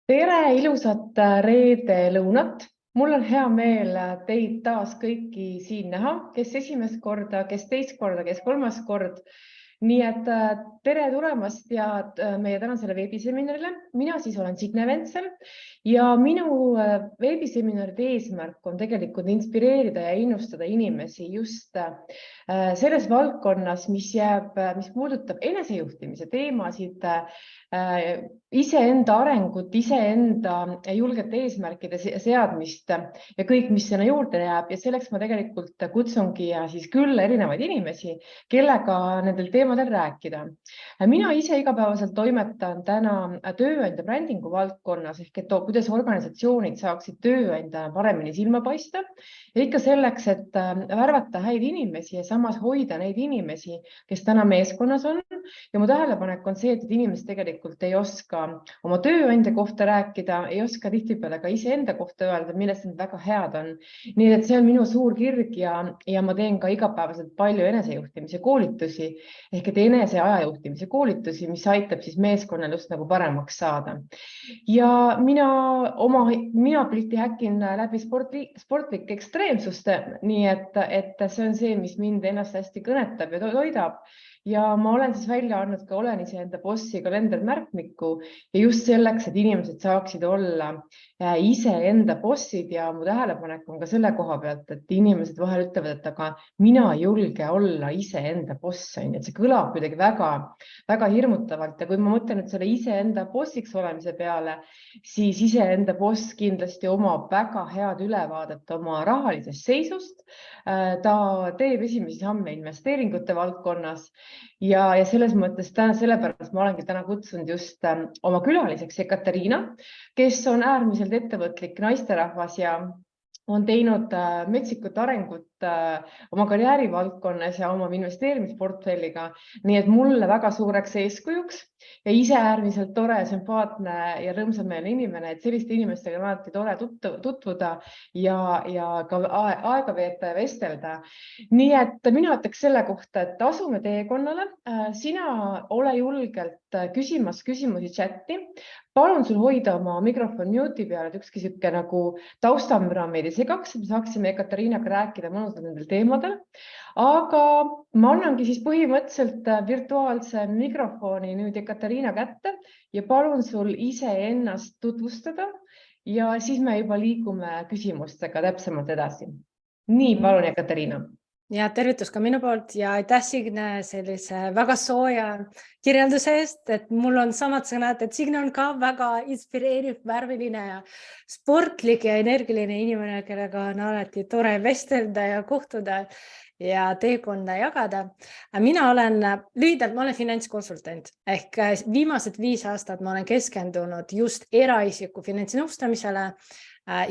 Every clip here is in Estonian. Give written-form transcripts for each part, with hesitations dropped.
Tere, ilusat reede lõunat. Mul on hea meel teid taas kõiki siin näha, kes esimest korda, kes teist korda, kes kolmas kord. Nii et tere tulemast ja meie tänasele veebiseminarile. Mina siis olen Signe Ventsel ja minu veebiseminaride eesmärk on tegelikult inspireerida ja innustada inimesi just selles valdkonnas, mis puudutab enesejuhtimise teemasid, iseenda arengut, iseenda julgete eesmärkide seadmist ja kõik, mis sinna juurde jääb. Ja selleks ma tegelikult kutsungi siis külla erinevaid inimesi, kellega nendel teemadel rääkida. Mina ise igapäevaselt toimetan täna tööandja brändingu valdkonnas ehk et kuidas organisatsioonid saaksid tööandja paremini silma paista ja ikka selleks, et värvata häid inimesi ja samas hoida neid inimesi, kes täna meeskonnas on. Ja mu tähelepanek on see, et inimesed tegelikult ei oska oma tööandja kohta rääkida, ei oska tihtipeale ka iseenda kohta öelda, millest nad väga head on. Nii et see on minu suur kirg ja ma teen ka igapäevaselt palju enesejuhtimise koolitusi ehk et enese ajajuhtimise koolitusi, mis aitab siis meeskonnal just nagu paremaks saada. Ja mina pilti häkin läbi sportlike ekstreemsuste, nii et see on see, mis mind ennast hästi kõnetab ja toidab. Ja ma olen siis välja andnud ka Olen iseenda bossi kalendermärkmiku ja just selleks, et inimesed saaksid olla iseenda bossid ja mu tähelepanek on ka selle koha pealt, et inimesed vahel ütlevad, et aga mina ei julge olla iseenda boss, on, et see kõlab kuidagi väga hirmutavalt ja kui ma mõtlen nüüd selle iseenda bossiks olemise peale, siis iseenda boss kindlasti omab väga head ülevaadet oma rahalisest seisust. Ta teeb esimesi samme investeeringute valdkonnas ja selles mõttes sellepärast ma olengi täna kutsunud just oma külaliseks Ekateriina, kes on äärmiselt ettevõtlik naisterahvas ja on teinud metsikut arengut oma karjäärivaldkonnas ja oma investeerimisportfelliga. Nii et mulle väga suureks eeskujuks ja ise äärmiselt tore, sümpaatne ja rõõmsameelne inimene, et selliste inimestega on alati tore tutvuda ja ka aega veeta ja vestelda. Nii et mina ütleks selle kohta, et asume teekonnale. Sina ole julgelt küsimas küsimusi chatti. Palun sul hoida oma mikrofon mute'i peal, et ükski siuke nagu taustamüra meid ei segaks, et me saaksime Ekateriinaga rääkida mõnusalt nendel teemadel. Aga ma annangi siis põhimõtteliselt virtuaalse mikrofoni nüüd Ekateriina kätte ja palun sul iseennast tutvustada ja siis me juba liigume küsimustega täpsemalt edasi. Nii, palun Ekateriina. Ja tervitus ka minu poolt ja aitäh Signe sellise väga sooja kirjelduse eest, et mul on samad sõnad, et Signe on ka väga inspireeriv, värviline ja sportlik ja energiline inimene, kellega on alati tore vestelda ja kohtuda ja teekonda jagada. Mina olen lühidalt, ma olen finantskonsultant ehk viimased 5 aastat ma olen keskendunud just eraisiku finantsinõustamisele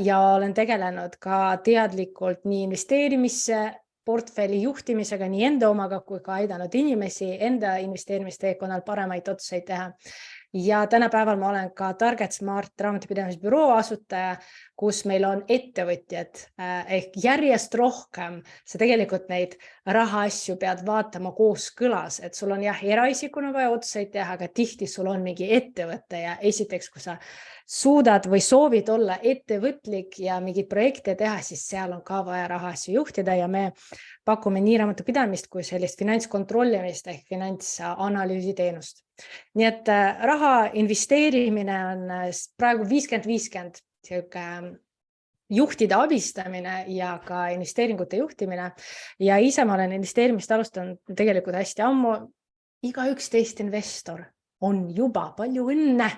ja olen tegelenud ka teadlikult nii investeerimisse, portfelli juhtimisega nii enda omaga kui ka aidanud inimesi enda investeerimisteekonnal paremaid otsuseid teha. Ja tänapäeval ma olen ka Target Smart raamatupidamisbüroo asutaja, kus meil on ettevõtjad ehk järjest rohkem sa tegelikult neid rahaasju pead vaatama kooskõlas, et sul on jah eraisikuna vaja otsuseid teha, aga tihti sul on mingi ettevõte ja esiteks, kui sa suudad või soovid olla ettevõtlik ja mingeid projekte teha, siis seal on ka vaja rahaasju juhtida ja me pakume nii raamatupidamist kui sellist finantskontrollimist ehk finantsanalüüsi teenust. Nii et raha investeerimine on praegu 50-50 juhtide abistamine ja ka investeeringute juhtimine ja ise ma olen investeerimist alustanud tegelikult hästi ammu. Igaüks teist investor on juba palju õnne,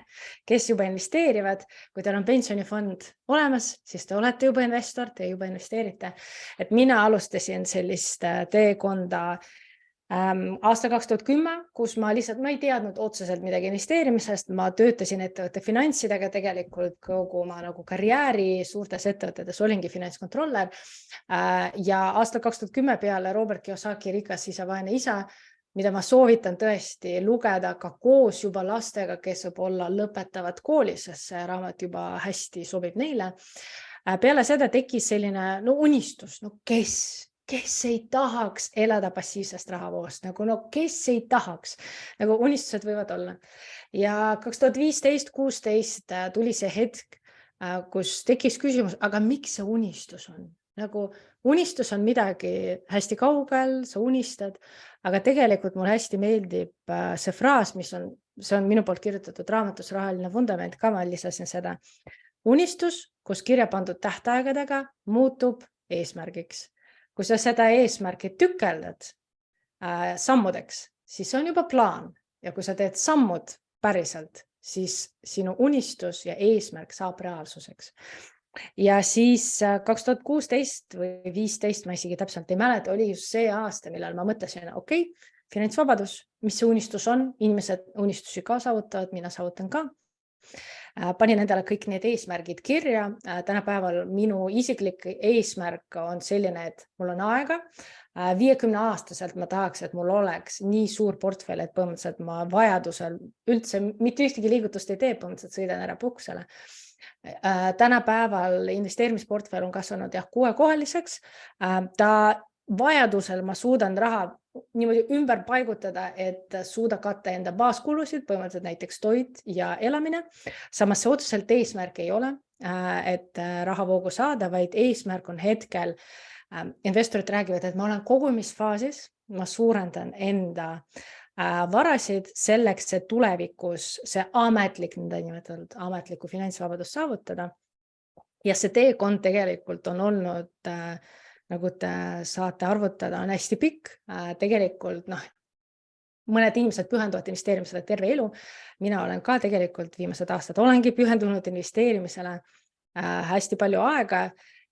kes juba investeerivad. Kui teil on pensionifond olemas, siis te olete juba investor, te juba investeerite. Et mina alustasin sellist teekonda aasta 2010, kus ma ei teadnud otseselt midagi investeerimisest. Ma töötasin ettevõtte finantsidega tegelikult kogu oma nagu karjääri suurtes ettevõtetes olingi finantskontroller ja aasta 2010 peale Robert Kiyosaki Rikas isa, vaene isa, mida ma soovitan tõesti lugeda ka koos juba lastega, kes võib-olla lõpetavad kooli, sest see raamat juba hästi sobib neile. Peale seda tekkis selline unistus, kes kes ei tahaks elada passiivsest rahavoost, nagu no kes ei tahaks, nagu unistused võivad olla. Ja 2015-16 tuli see hetk, kus tekkis küsimus, aga miks see unistus on? Nagu unistus on midagi hästi kaugel, sa unistad, aga tegelikult mulle hästi meeldib see fraas, see on minu poolt kirjutatud raamatus Rahaline vundament ka, ma lisasin seda. Unistus, kus kirja pandud tähtaegadega, muutub eesmärgiks. Kui sa seda eesmärki tükeldad sammudeks, siis see on juba plaan. Ja kui sa teed sammud päriselt, siis sinu unistus ja eesmärk saab reaalsuseks. Ja siis 2016 või 2015, ma isegi täpselt ei mäleta, oli just see aasta, millal ma mõtlesin, okei, finantsvabadus, mis see unistus on, inimesed unistusi ka saavutavad, mina saavutan ka. Panin endale kõik need eesmärgid kirja. Tänapäeval minu isiklik eesmärk on selline, et mul on aega. 50-aastaselt ma tahaks, et mul oleks nii suur portfell, et põhimõtteliselt ma vajadusel üldse mitte ühtegi liigutust ei tee, põhimõtteliselt sõidan ära puhkusele. Tänapäeval investeerimisportfell on kasvanud 6-kohaliseks. Ta vajadusel ma suudan raha niimoodi ümber paigutada, et suuda katta enda baaskulusid, põhimõtteliselt näiteks toit ja elamine. Samas see otseselt eesmärk ei ole, et rahavoogu saada, vaid eesmärk on hetkel, investorid räägivad, et ma olen kogumisfaasis, ma suurendan enda varasid selleks, et tulevikus see ametliku finantsvabadust saavutada. Ja see teekond tegelikult on olnud nagu te saate arvutada, on hästi pikk. Tegelikult mõned inimesed pühenduvad investeerimisele terve elu. Mina olen ka tegelikult viimased aastad olengi pühendunud investeerimisele hästi palju aega,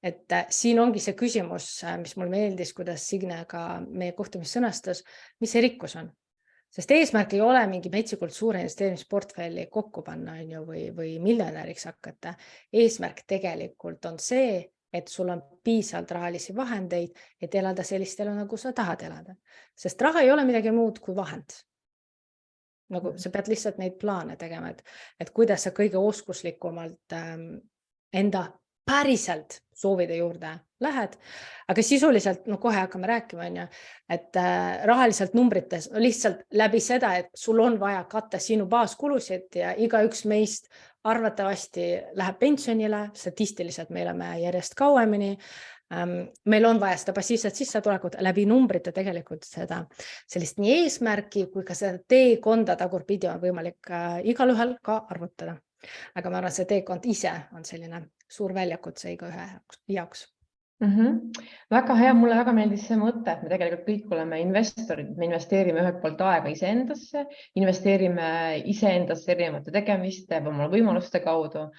et siin ongi see küsimus, mis mul meeldis, kuidas Signe ka meie kohtumis sõnastas, mis see rikkus on. Sest eesmärk ei ole mingi metsikult suure investeerimisportfelli kokku panna või miljonäriks hakata. Eesmärk tegelikult on see, et sul on piisavalt rahalisi vahendeid, et elada sellist elu, nagu sa tahad elada. Sest raha ei ole midagi muud kui vahend. Nagu sa pead lihtsalt neid plaane tegema, et kuidas sa kõige oskuslikumalt enda päriselt soovide juurde lähed. Aga sisuliselt, kohe hakkame rääkima, et rahaliselt numbrites lihtsalt läbi seda, et sul on vaja katta sinu baaskulusid ja igaüks meist arvatavasti läheb pensionile, statistiliselt me elame järjest kauemini. Meil on vaja seda passiivset sissetulekut läbi numbrite tegelikult sellist nii eesmärki, kui ka seda teekonda tagurpidi on võimalik igal ühel ka arvutada. Aga ma arvan, see teekond ise on selline suur väljakutse igaühe jaoks. Väga hea, mulle väga meeldis see mõte, et me tegelikult kõik oleme investorid, me investeerime ühelt poolt aega iseendasse, investeerime iseendasse erinevate tegemiste või oma võimaluste kaudu.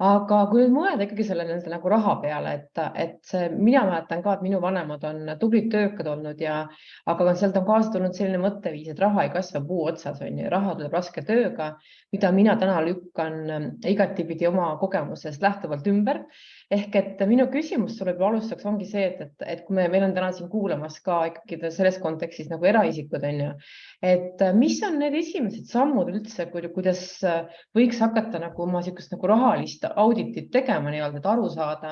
Aga kui nüüd mõelda ikkagi selle nagu raha peale, et mina mäletan ka, et minu vanemad on tublid töökad olnud aga sealt on kaasa tulnud selline mõtteviis, et raha ei kasva puu otsas, raha tuleb raske tööga, mida mina täna lükkan igatipidi oma kogemusest lähtuvalt ümber. Ehk et minu küsimus sulle alustaks ongi see, et kui meil on täna siin kuulamas ka ikkagi selles kontekstis nagu eraisikud, et mis on need esimesed sammud üldse, kuidas võiks hakata nagu oma nagu rahalist auditit tegema, et aru saada,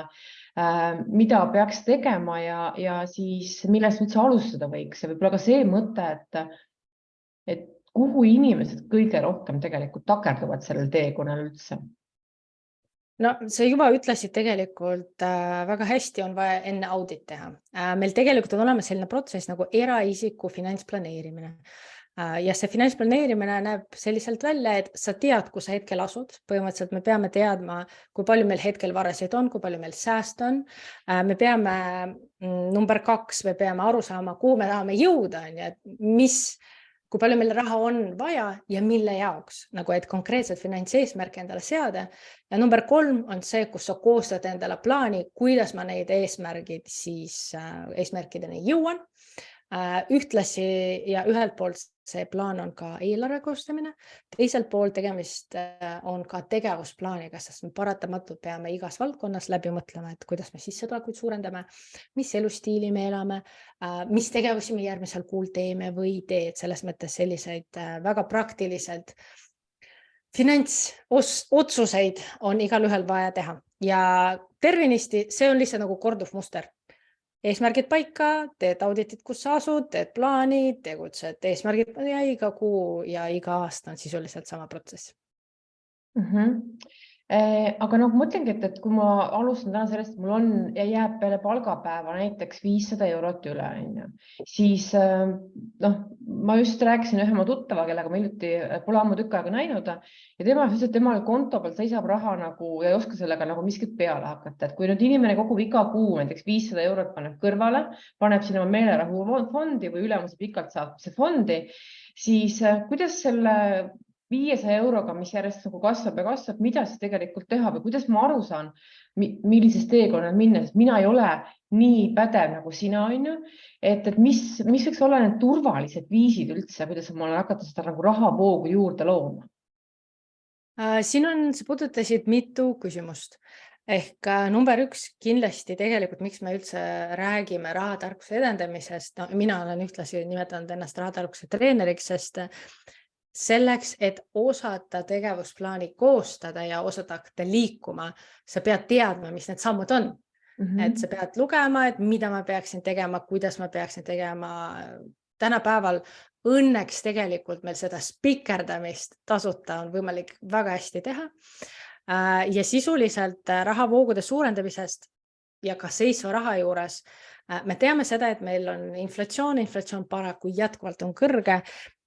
mida peaks tegema ja siis millest üldse alustada võiks. Ja võib-olla ka see mõte, et kuhu inimesed kõige rohkem tegelikult takerduvad sellel teekonnal üldse? No sa juba ütlesid tegelikult väga hästi on vaja enne audit teha. Meil tegelikult on olemas selline protsess nagu eraisiku finantsplaneerimine. Ja see finantsplaneerimine näeb selliselt välja, et sa tead, kus sa hetkel asud. Põhimõtteliselt me peame teadma, kui palju meil hetkel varasid on, kui palju meil sääst on. Me peame number 2, me peame aru saama, kuhu me tahame jõuda, kui palju meil raha on vaja ja mille jaoks, nagu et konkreetselt finantseesmärke endale seada. Ja number 3 on see, kus sa koostad endale plaani, kuidas ma neid eesmärkideni jõuan. Ühtlasi ja ühelt poolt see plaan on ka eelarve koostamine, teiselt poolt tegemist on ka tegevusplaaniga, sest me paratamatult peame igas valdkonnas läbi mõtlema, et kuidas me sissetulekuid suurendame, mis elustiili me elame, mis tegevusi me järgmisel kuul teeme või teed, selles mõttes selliseid väga praktiliselt finantsotsuseid on igal ühel vaja teha ja tervenisti see on lihtsalt nagu korduv muster. eesmärgid paika, teed auditit, kus sa asud, teed plaani, tegutsed, eesmärgid ja iga kuu ja iga aasta on sisuliselt sama protsess. Aga noh, mõtlengi, et kui ma alustan täna sellest, mul on ja jääb peale palgapäeva näiteks 500 eurot üle, siis noh, ma just rääkisin ühe oma tuttava, kellega ma hiljuti pole ammu tükk aega näinud ja tema ütles, et temal konto peal seisab raha nagu ja ei oska sellega nagu miskit peale hakata, et kui nüüd inimene kogub iga kuu näiteks 500 eurot paneb kõrvale, paneb sinna meelerahufondi või ülemuse pikalt saab see fondi, siis kuidas selle 500 euroga, mis järjest nagu kasvab ja kasvab, mida siis tegelikult teha või kuidas ma aru saan, millises teekonnad minna, sest mina ei ole nii pädev nagu sina, et mis võiks olla need turvalised viisid üldse, kuidas ma olen hakata seda nagu rahavoogu juurde looma? Sa puudutasid mitu küsimust. Ehk number 1 kindlasti tegelikult, miks me üldse räägime rahatarkuse edendamisest, no mina olen ühtlasi nimetanud ennast rahatarkuse treeneriks, sest selleks, et osata tegevusplaani koostada ja osata hakata liikuma, sa pead teadma, mis need sammud on. Et sa pead lugema, et mida ma peaksin tegema, kuidas ma peaksin tegema. Tänapäeval õnneks tegelikult meil seda spikerdamist tasuta on võimalik väga hästi teha. Ja sisuliselt rahavoogude suurendamisest ja ka seisva raha juures me teame seda, et meil on inflatsioon paraku jätkuvalt on kõrge.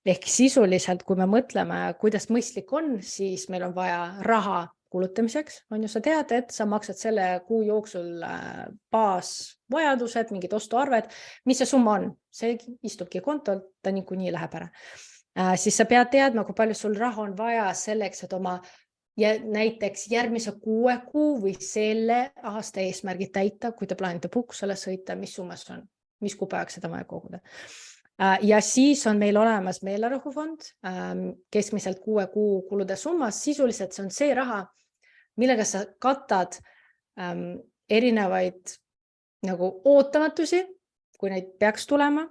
Ehk sisuliselt, kui me mõtleme, kuidas mõistlik on, siis meil on vaja raha kulutamiseks. On ju, sa tead, et sa maksad selle kuu jooksul baasvajadused, mingid ostuarved, mis see summa on. See istubki kontolt, ta niikuinii läheb ära. Siis sa pead teadma, kui palju sul raha on vaja selleks, et oma ja näiteks järgmise 6 kuu või selle aasta eesmärgid täita, kui te plaanite puhkusele sõita, mis summas on, mis kuupäevaks seda vaja koguda. Ja siis on meil olemas meelerahufond, keskmiselt 6 kuu kulude summas. Sisuliselt see on see raha, millega sa katad erinevaid nagu ootamatusi, kui neid peaks tulema.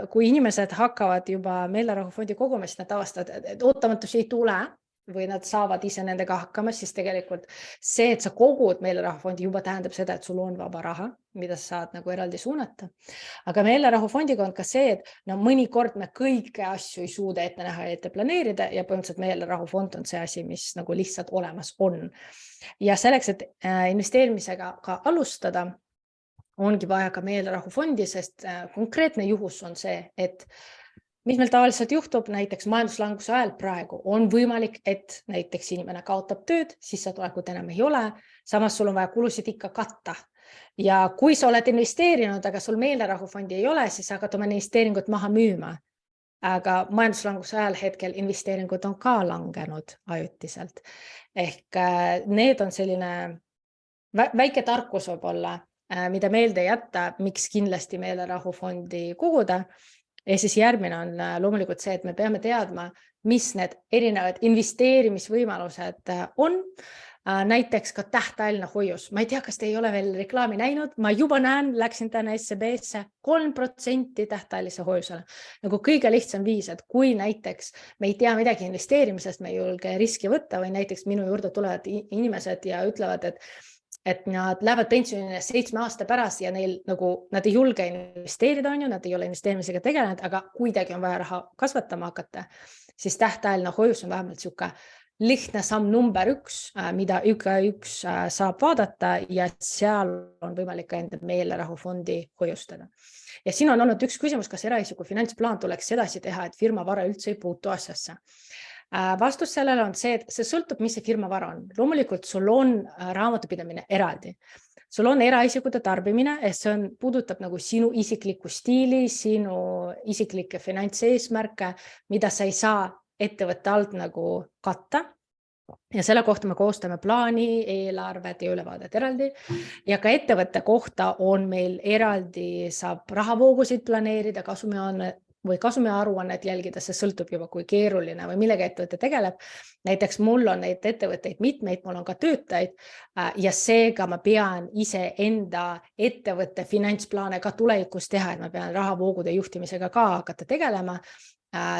Kui inimesed hakkavad juba meelerahufondi kogumist, nad avastavad, et ootamatusi ei tule või nad saavad ise nendega hakkama, siis tegelikult see, et sa kogud meelerahufondi juba tähendab seda, et sul on vaba raha, mida sa saad nagu eraldi suunata. Aga meelerahufondiga on ka see, et no mõnikord me kõiki asju ei suuda ette näha ja ette planeerida ja põhimõtteliselt meelerahufond on see asi, mis nagu lihtsalt olemas on. Ja selleks, et investeerimisega ka alustada, ongi vaja ka meelerahufondi, sest konkreetne juhus on see, et mis meil tavaliselt juhtub, näiteks majanduslanguse ajal praegu on võimalik, et näiteks inimene kaotab tööd, sissetulekut enam ei ole, samas sul on vaja kulusid ikka katta. Ja kui sa oled investeerinud, aga sul meelerahufondi ei ole, siis hakkad oma investeeringut maha müüma. Aga majanduslanguse ajal hetkel investeeringud on ka langenud ajutiselt. Ehk need on selline väike tarkus võib-olla, mida meelde jätta, miks kindlasti meelerahufondi koguda. Ja siis järgmine on loomulikult see, et me peame teadma, mis need erinevad investeerimisvõimalused on. Näiteks ka tähtajaline hoius. Ma ei tea, kas te ei ole veel reklaami näinud. Ma juba näen, läksin täna SEB-sse 3% tähtajalise hoiusele. Nagu kõige lihtsam viis, et kui näiteks me ei tea midagi investeerimisest, me ei julge riski võtta või näiteks minu juurde tulevad inimesed ja ütlevad, et nad lähevad pensionile 7 aasta pärast ja neil nagu nad ei julge investeerida, nad ei ole investeerimisega tegelenud, aga kuidagi on vaja raha kasvatama hakata, siis tähtajaline hoius on vähemalt siuke lihtne samm number 1, mida üks saab vaadata ja seal on võimalik ka enda meelerahufondi hoiustada. Ja siin on olnud üks küsimus, kas eraisiku finantsplaan tuleks edasi teha, et firma vara üldse ei puutu asjasse. Vastus sellele on see, et see sõltub, mis see firma vara on. Loomulikult sul on raamatupidamine eraldi. Sul on eraisikute tarbimine, see puudutab nagu sinu isiklikku stiili, sinu isiklikke finantseesmärke, mida sa ei saa ettevõtte alt nagu katta. Ja selle kohta me koostame plaani, eelarved ja ülevaadet eraldi. Ja ka ettevõtte kohta on meil eraldi, saab rahavoogusid planeerida, kasumiaruannet jälgida, see sõltub juba, kui keeruline või millega ettevõte tegeleb. Näiteks mul on neid ettevõtteid mitmeid, mul on ka töötajaid ja seega ma pean ise enda ettevõtte finantsplaane ka tulevikus teha, et ma pean rahavoogude juhtimisega ka hakata tegelema.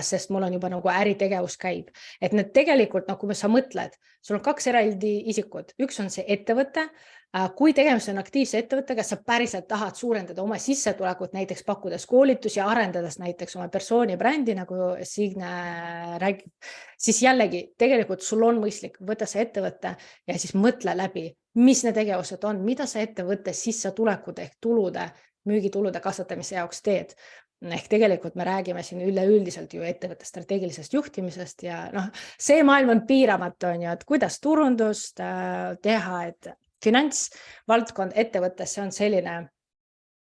sest mul on juba nagu äritegevus käib. Et need tegelikult, kui sa mõtled, sul on 2 eraldi isikut, üks on see ettevõte, kui tegemist on aktiivse ettevõttega, sa päriselt tahad suurendada oma sissetulekut, näiteks pakkudes koolitusi, arendades näiteks oma persooni brändi, nagu Signe räägib, siis jällegi tegelikult sul on mõistlik võtta see ettevõtte ja siis mõtle läbi, mis need tegevused on, mida sa ettevõtte sissetulekud ehk tulude, müügitulude kasvatamise jaoks teed. Ehk tegelikult me räägime siin üleüldiselt ju ettevõtte strateegilisest juhtimisest ja see maailm on piiramatu, on ju, et kuidas turundust teha, et finantsvaldkond ettevõttes, see on selline,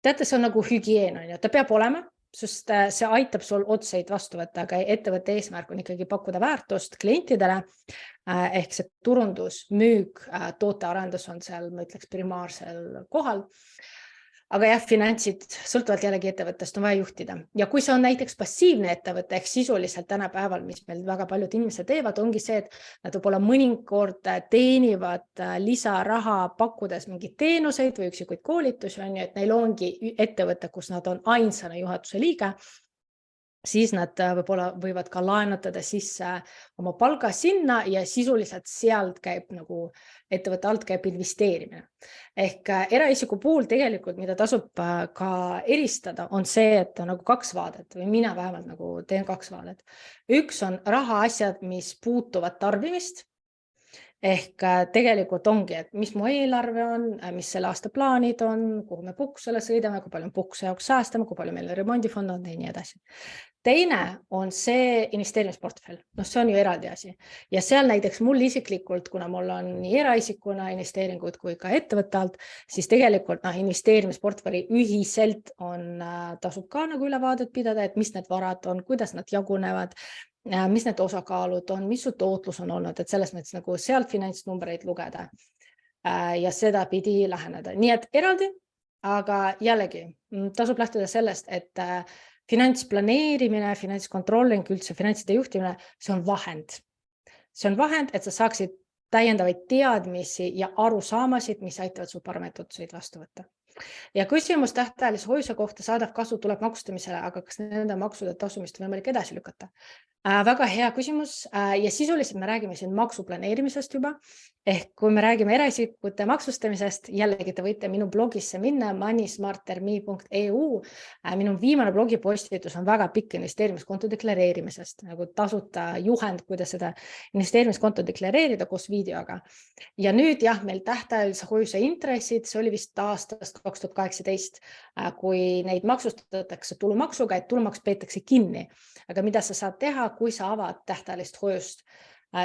teate, see on nagu hügieen, on ju, ta peab olema, sest see aitab sul otseid vastu võtta, aga ettevõtte eesmärk on ikkagi pakkuda väärtust klientidele, ehk see turundus, müük, tootearendus on seal, ma ütleks, primaarsel kohal. Aga jah, finantsid sõltuvalt jällegi ettevõttest on vaja juhtida. Ja kui see on näiteks passiivne ettevõte, ehk sisuliselt tänapäeval, mis meil väga paljud inimesed teevad, ongi see, et nad võib-olla mõnikord teenivad lisaraha pakkudes mingeid teenuseid või üksikuid koolitusi, on ju, et neil ongi ettevõte, kus nad on ainsana juhatuse liige, siis nad võib-olla võivad ka laenutada sisse oma palga sinna ja sisuliselt sealt käib nagu ettevõtte alt käib investeerimine. Ehk eraisiku puhul tegelikult, mida tasub ka eristada, on see, et on nagu 2 vaadet või mina vähemalt nagu teen 2 vaadet. Üks on rahaasjad, mis puutuvad tarbimist. Ehk tegelikult ongi, et mis mu eelarve on, mis selle aasta plaanid on, kuhu me puhkusele sõidame, kui palju puhkuse jaoks säästame, kui palju meil remondifond on ja nii edasi. Teine on see investeerimisportfell. See on ju eraldi asi. Ja seal näiteks mul isiklikult, kuna mul on nii eraisikuna investeeringud kui ka ettevõtte alt, siis tegelikult investeerimisportfelli ühiselt tasub ka nagu ülevaadet pidada, et mis need varad on, kuidas nad jagunevad, mis need osakaalud on, mis su tootlus on olnud, et selles mõttes nagu sealt finantsnumbreid lugeda ja seda pidi läheneda. Nii et eraldi, aga jällegi tasub lähtuda sellest, et finantsplaneerimine, finantskontrolling, üldse finantside juhtimine, see on vahend. See on vahend, et sa saaksid täiendavaid teadmisi ja arusaamasid, mis aitavad sul paremaid otsuseid vastu võtta. Ja küsimus tähtajalise hoiuse kohta saadav kasu tuleb maksustamisele, aga kas nende maksude tasumist on võimalik edasi lükata? Väga hea küsimus ja sisuliselt me räägime siin maksuplaneerimisest juba, ehk kui me räägime eraisikute maksustamisest, jällegi te võite minu blogisse minna moneysmarterme.eu. Minu viimane blogipostitus on väga pikk investeerimiskonto deklareerimisest, nagu tasuta juhend, kuidas seda investeerimiskonto deklareerida koos videoga. Ja nüüd jah, meil tähtajalise hoiuse intressid, see oli vist aastast 2018, kui neid maksustatakse tulumaksuga, et tulumaks peetakse kinni. Aga mida sa saad teha, kui sa avad tähtajalist hoiust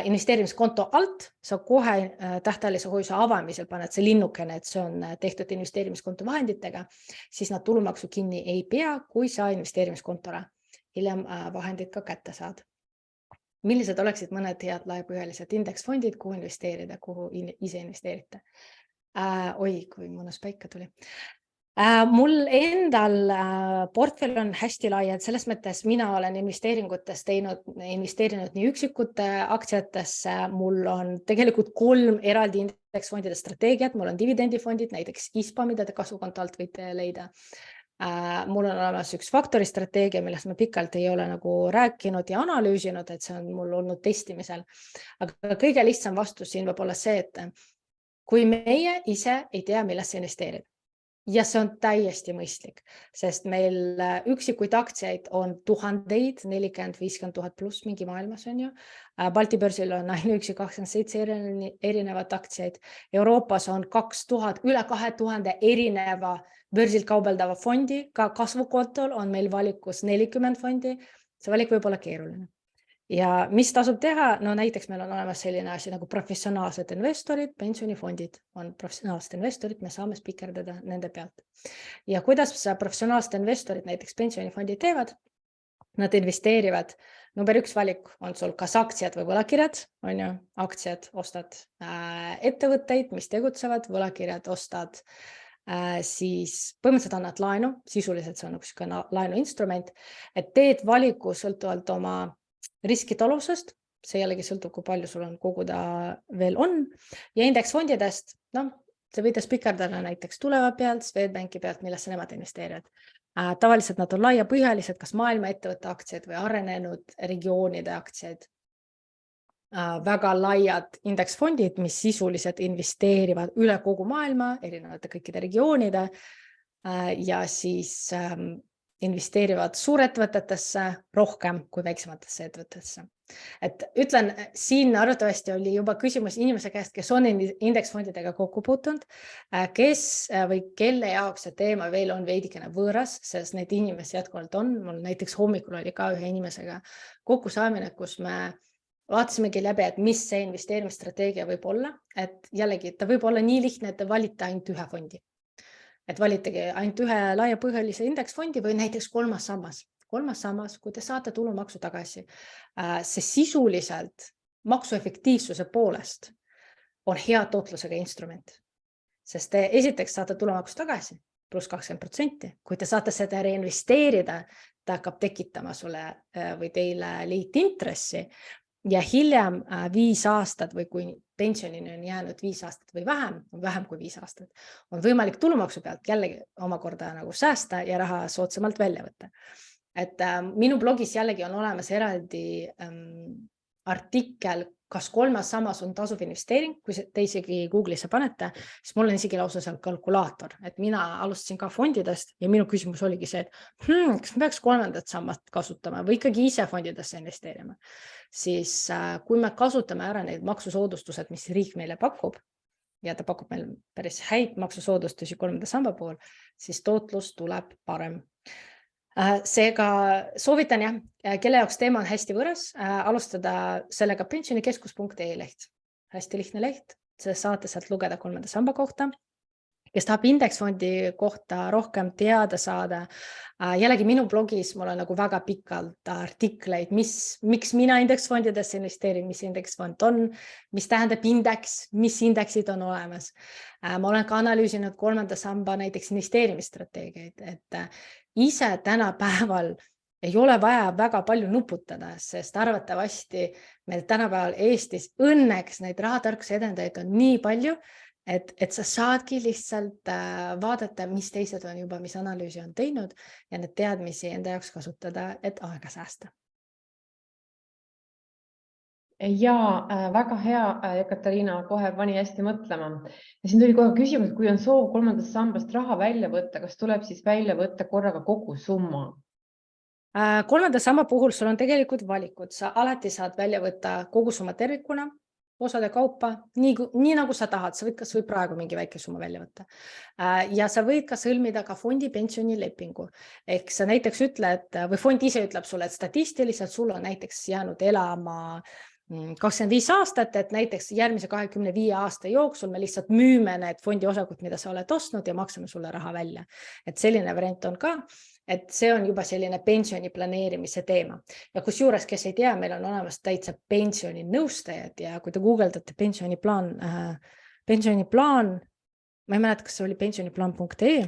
investeerimiskonto alt, sa kohe tähtajalise hoiuse avamisel paned see linnukene, et see on tehtud investeerimiskonto vahenditega, siis nad tulumaksu kinni ei pea, kui sa investeerimiskontole hiljem vahendid ka kätte saad. Millised oleksid mõned head laiapõhjalised indeksfondid, kuhu investeerida, kuhu ise investeerite? Oi, kui mõnus päike tuli. Mul endal portfell on hästi lai, et selles mõttes mina olen investeerinud nii üksikute aktsiatesse, mul on tegelikult 3 eraldi indeksfondide strateegiat, mul on dividendifondid, näiteks ISPA, mida te kasukonto alt võite leida. Mul on olemas üks faktori strateegia, millest ma pikalt ei ole nagu rääkinud ja analüüsinud, et see on mul olnud testimisel. Aga kõige lihtsam vastus siin võib olla see, et kui meie ise ei tea, millesse investeerida, ja see on täiesti mõistlik, sest meil üksikuid aktsiaid on tuhandeid, 40-50 000 pluss mingi maailmas on ju. Balti börsil on ainuüksi 27 erinevat aktsiaid. Euroopas on 2000, üle 2000 erineva börsil kaubeldava fondi, ka kasvukontol on meil valikus 40 fondi. See valik võib olla keeruline. Ja mis tasub teha? No näiteks meil on olemas selline asi nagu professionaalsed investorid, pensionifondid on professionaalsed investorid, me saame spikerdada nende pealt. Ja kuidas professionaalsed investorid näiteks pensionifondid teevad? Nad investeerivad. Number 1 valik on sul kas aktsiad või võlakirjad, on ju, aktsiad ostad ettevõtteid, mis tegutsevad, võlakirjad ostad siis põhimõtteliselt annad laenu, sisuliselt see on üks laenuinstrument, et teed valiku sõltuvalt oma riskide alusest, see jällegi sõltub, kui palju sul on koguda veel on, ja indeksfondidest, see võite spikerdada näiteks Tuleva pealt, Swedbanki pealt, millesse nemad investeerivad. Tavaliselt nad on laiapõhjalised, kas maailma ettevõtte aktsiad või arenenud regioonide aktsiad. Väga laiad indeksfondid, mis sisuliselt investeerivad üle kogu maailma, erinevate kõikide regioonide ja siis investeerivad suurettevõtetesse rohkem kui väiksematesse ettevõtetesse. Et ütlen, siin arvatavasti oli juba küsimus inimese käest, kes on indeksfondidega kokku puutunud, kes või kelle jaoks see teema veel on veidikene võõras, sest neid inimesi jätkuvalt on. Mul näiteks hommikul oli ka ühe inimesega kokkusaamine, kus me vaatasimegi läbi, et mis see investeerimisstrateegia võib olla, et jällegi ta võib olla nii lihtne, et te valite ainult ühe fondi. Et valitagi ainult ühe laiapõhjalise indeksfondi või näiteks kolmas sammas, kui te saate tulumaksu tagasi, see sisuliselt maksuefektiivsuse poolest on hea tootlusega instrument, sest te esiteks saate tulumaksu tagasi pluss 20%, kui te saate seda reinvesteerida, ta hakkab tekitama sulle või teile liitintressi ja hiljem 5 aastat või kui pensionini on jäänud 5 aastat või vähem kui 5 aastat, on võimalik tulumaksu pealt jällegi omakorda nagu säästa ja raha soodsamalt välja võtta. Et minu blogis jällegi on olemas eraldi artikkel, kas kolmas sammas on tasuv investeering, kui te isegi Google'isse panete, siis mul on isegi lausa seal kalkulaator, et mina alustasin ka fondidest ja minu küsimus oligi see, et kas me peaks kolmandat sammast kasutama või ikkagi ise fondidesse investeerima. Siis kui me kasutame ära neid maksusoodustused, mis riik meile pakub, ja ta pakub meil päris häid maksusoodustusi kolmanda samba pool, siis tootlus tuleb parem. Seega soovitan kelle jaoks teema on hästi võõras, alustada sellega pensionikeskus.ee leht. Hästi lihtne leht, saate sealt lugeda kolmanda samba kohta, kes tahab indeksfondi kohta rohkem teada saada. Jällegi minu blogis mul on nagu väga pikalt artikleid, miks mina indeksfondidesse investeerin, mis indeksfond on, mis tähendab indeks, mis indeksid on olemas. Ma olen ka analüüsinud kolmanda samba näiteks investeerimisstrateegiaid, et ise tänapäeval ei ole vaja väga palju nuputada, sest arvatavasti meil tänapäeval Eestis õnneks neid rahatarkuse edendajaid on nii palju, et sa saadki lihtsalt vaadata, mis teised on juba, mis analüüsi on teinud ja need teadmisi enda jaoks kasutada, et aega säästa. Ja väga hea, Katariina, kohe pani hästi mõtlema. Ja siin tuli kohe küsimus, kui on soov kolmandast sambast raha välja võtta, kas tuleb siis välja võtta korraga kogu summa? Kolmanda samba puhul sul on tegelikult valikud. Sa alati saad välja võtta kogu summa tervikuna, osade kaupa, nii nagu sa tahad. Sa võid kas või praegu mingi väike summa välja võtta. Ja sa võid ka sõlmida ka fondi pensionilepingu. Ehk sa näiteks ütled, või fond ise ütleb sulle, et statistiliselt sul on näiteks jäänud elama 25 aastat, et näiteks järgmise 25 aasta jooksul me lihtsalt müüme need fondi osakud, mida sa oled ostnud ja maksame sulle raha välja. Et selline variant on ka, et see on juba selline pensioni planeerimise teema. Ja kus juures, kes ei tea, meil on olemas täitsa pensioni nõustajad ja kui te guugeldate pensioniplaan, ma ei mäleta, kas see oli pensioniplaan.ee,